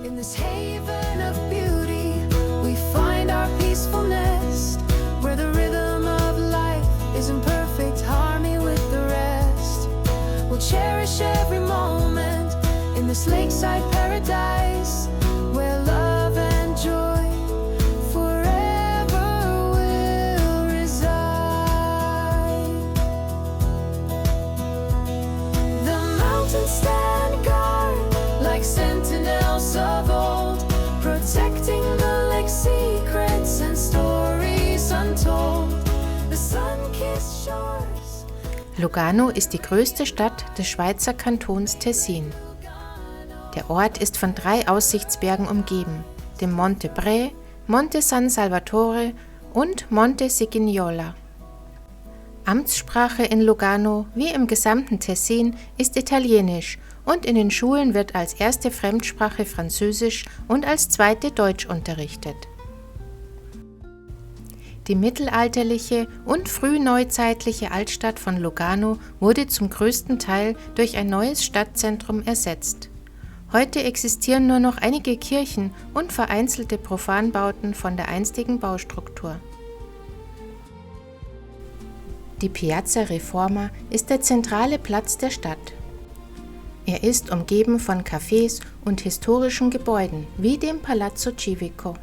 In this haven of beauty, we find our peaceful nest, where the rhythm of life is in perfect harmony with the rest. We'll cherish every moment in this lakeside paradise, where love and joy forever will reside. The mountains stand guard like sentinels of old, protecting the lake's secrets and stories untold. The sun-kissed shores. Lugano ist die größte Stadt des Schweizer Kantons Tessin. Der Ort ist von 3 Aussichtsbergen umgeben, dem Monte Bre, Monte San Salvatore und Monte Sigignola. Amtssprache in Lugano, wie im gesamten Tessin, ist Italienisch und in den Schulen wird als erste Fremdsprache Französisch und als zweite Deutsch unterrichtet. Die mittelalterliche und frühneuzeitliche Altstadt von Lugano wurde zum größten Teil durch ein neues Stadtzentrum ersetzt. Heute existieren nur noch einige Kirchen und vereinzelte Profanbauten von der einstigen Baustruktur. Die Piazza Reforma ist der zentrale Platz der Stadt. Er ist umgeben von Cafés und historischen Gebäuden wie dem Palazzo Civico.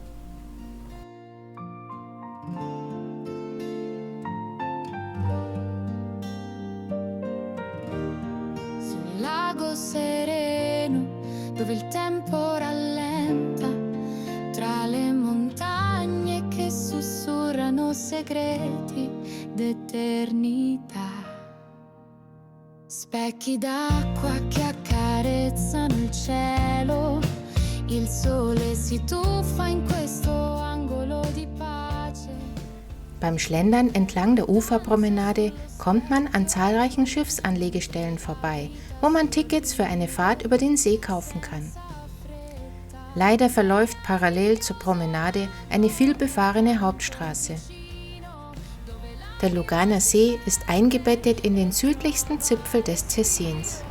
Sul lago sereno, dove il tempo rallenta, tra le montagne che sussurrano segreti d'eternità. Specchi d'acqua che accarezzano il cielo, il sole si tuffa in questo angolo di pace. Beim Schlendern entlang der Uferpromenade kommt man an zahlreichen Schiffsanlegestellen vorbei, wo man Tickets für eine Fahrt über den See kaufen kann. Leider verläuft parallel zur Promenade eine vielbefahrene Hauptstraße. Der Luganer See ist eingebettet in den südlichsten Zipfel des Tessins.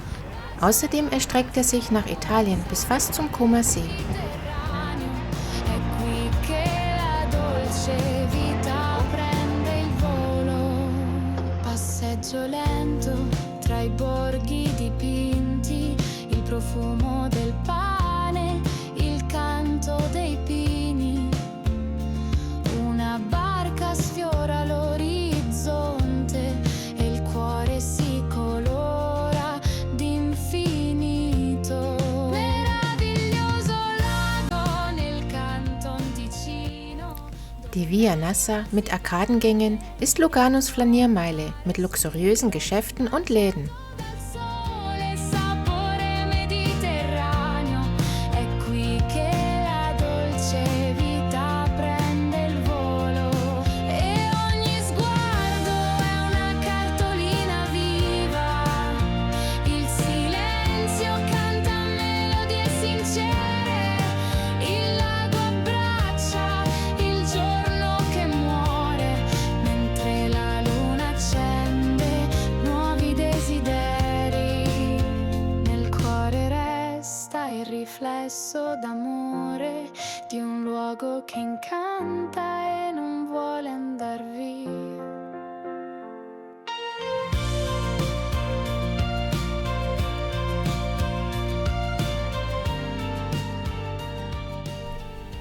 Außerdem erstreckt er sich nach Italien bis fast zum Comer See. È qui che la dolce vita prende il volo. Passeggio lento tra i borghi dipinti, il profumo del pane, il canto dei pini. Una barca sfiora l'orizzonte e il cuore si colora Die Via Nassa mit Arkadengängen ist Luganos Flaniermeile mit luxuriösen Geschäften und Läden. Riflesso d'amore di un luogo che incanta e non vuole andar via.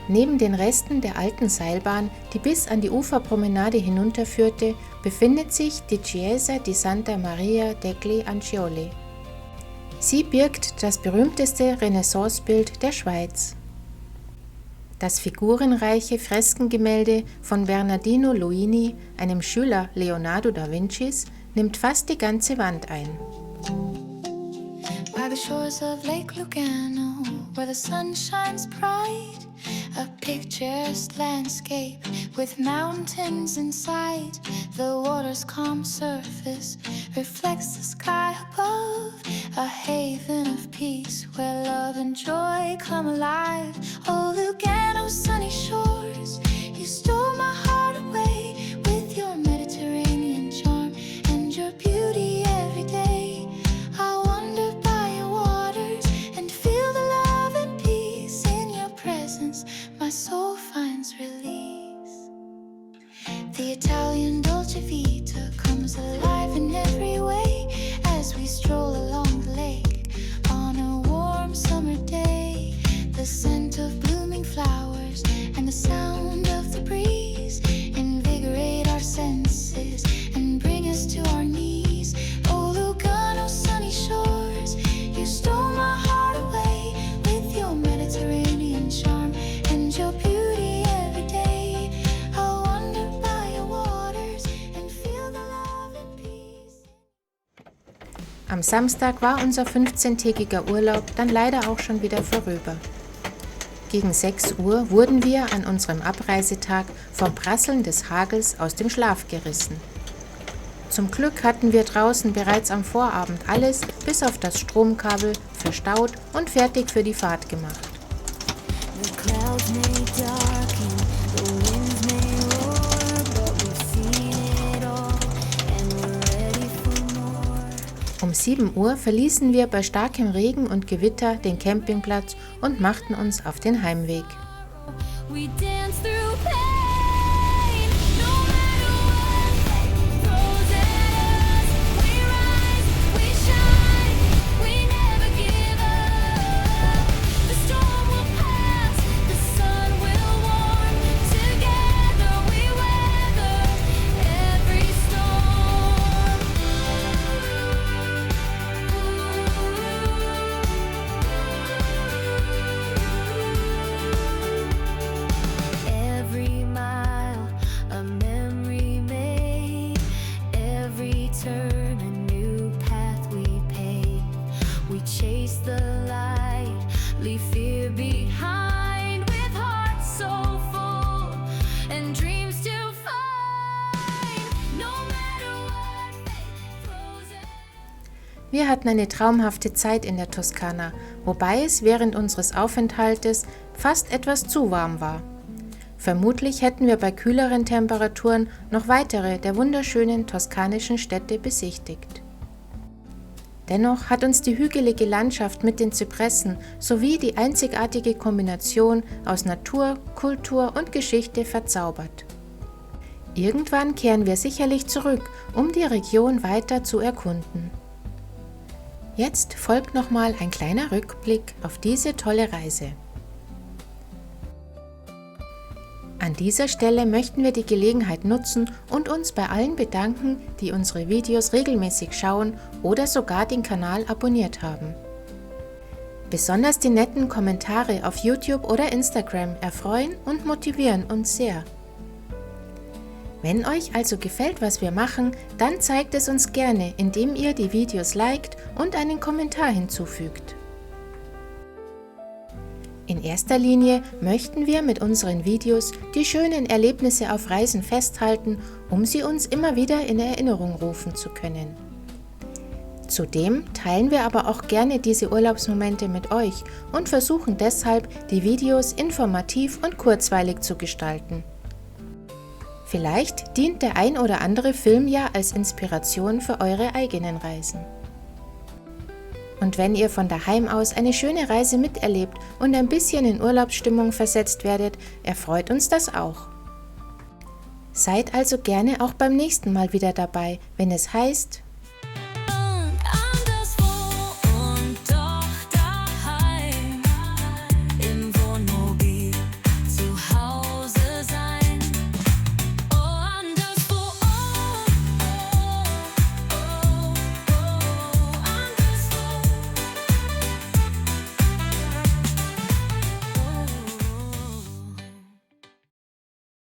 Neben den Resten der alten Seilbahn, die bis an die Uferpromenade hinunterführte, befindet sich die Chiesa di Santa Maria degli Ancioli. Sie birgt das berühmteste Renaissancebild der Schweiz. Das figurenreiche Freskengemälde von Bernardino Luini, einem Schüler Leonardo da Vincis, nimmt fast die ganze Wand ein. By the shores of Lake Lugano, where the sun shines bright, a picturesque landscape with mountains in sight. The water's calm surface reflects the sky above, a haven of peace where love and joy come alive. Oh, Lugano's sunny shores, you stole my heart away with your Mediterranean charm and your beauty every day. I wander by your waters and feel the love and peace in your presence. My soul finds release. The Italian Dolce Vita comes alive in every way as we stroll along the lake on a warm summer day. The scent of blooming flowers and the sound of the breeze invigorate our senses and bring us to our knees. Oh, Lugano, sunny shores, you stole my heart away with your Mediterranean charm and your beauty every day. I wander by your waters and feel the love and peace. Am Samstag war unser 15-tägiger Urlaub dann leider auch schon wieder vorüber. Gegen 6 Uhr wurden wir an unserem Abreisetag vom Prasseln des Hagels aus dem Schlaf gerissen. Zum Glück hatten wir draußen bereits am Vorabend alles, bis auf das Stromkabel, verstaut und fertig für die Fahrt gemacht. The clouds may darken, the winds may roar, but we've seen it all and we're ready for more. Um 7 Uhr verließen wir bei starkem Regen und Gewitter den Campingplatz und machten uns auf den Heimweg. We dance through pain, no matter what fate throws at us. We rise, we shine, we never give up. The storm will pass, the sun will warm. Together we weather every storm. Every mile, a memory made. Every turn, a new path we pave. We chase the light, leave fear behind. With hearts so full and dreams to find. No matter what fate throws at. Wir hatten eine traumhafte Zeit in der Toskana, wobei es während unseres Aufenthaltes fast etwas zu warm war. Vermutlich hätten wir bei kühleren Temperaturen noch weitere der wunderschönen toskanischen Städte besichtigt. Dennoch hat uns die hügelige Landschaft mit den Zypressen sowie die einzigartige Kombination aus Natur, Kultur und Geschichte verzaubert. Irgendwann kehren wir sicherlich zurück, um die Region weiter zu erkunden. Jetzt folgt nochmal ein kleiner Rückblick auf diese tolle Reise. An dieser Stelle möchten wir die Gelegenheit nutzen und uns bei allen bedanken, die unsere Videos regelmäßig schauen oder sogar den Kanal abonniert haben. Besonders die netten Kommentare auf YouTube oder Instagram erfreuen und motivieren uns sehr. Wenn euch also gefällt, was wir machen, dann zeigt es uns gerne, indem ihr die Videos liked und einen Kommentar hinzufügt. In erster Linie möchten wir mit unseren Videos die schönen Erlebnisse auf Reisen festhalten, um sie uns immer wieder in Erinnerung rufen zu können. Zudem teilen wir aber auch gerne diese Urlaubsmomente mit euch und versuchen deshalb, die Videos informativ und kurzweilig zu gestalten. Vielleicht dient der ein oder andere Film ja als Inspiration für eure eigenen Reisen. Und wenn ihr von daheim aus eine schöne Reise miterlebt und ein bisschen in Urlaubsstimmung versetzt werdet, erfreut uns das auch. Seid also gerne auch beim nächsten Mal wieder dabei, wenn es heißt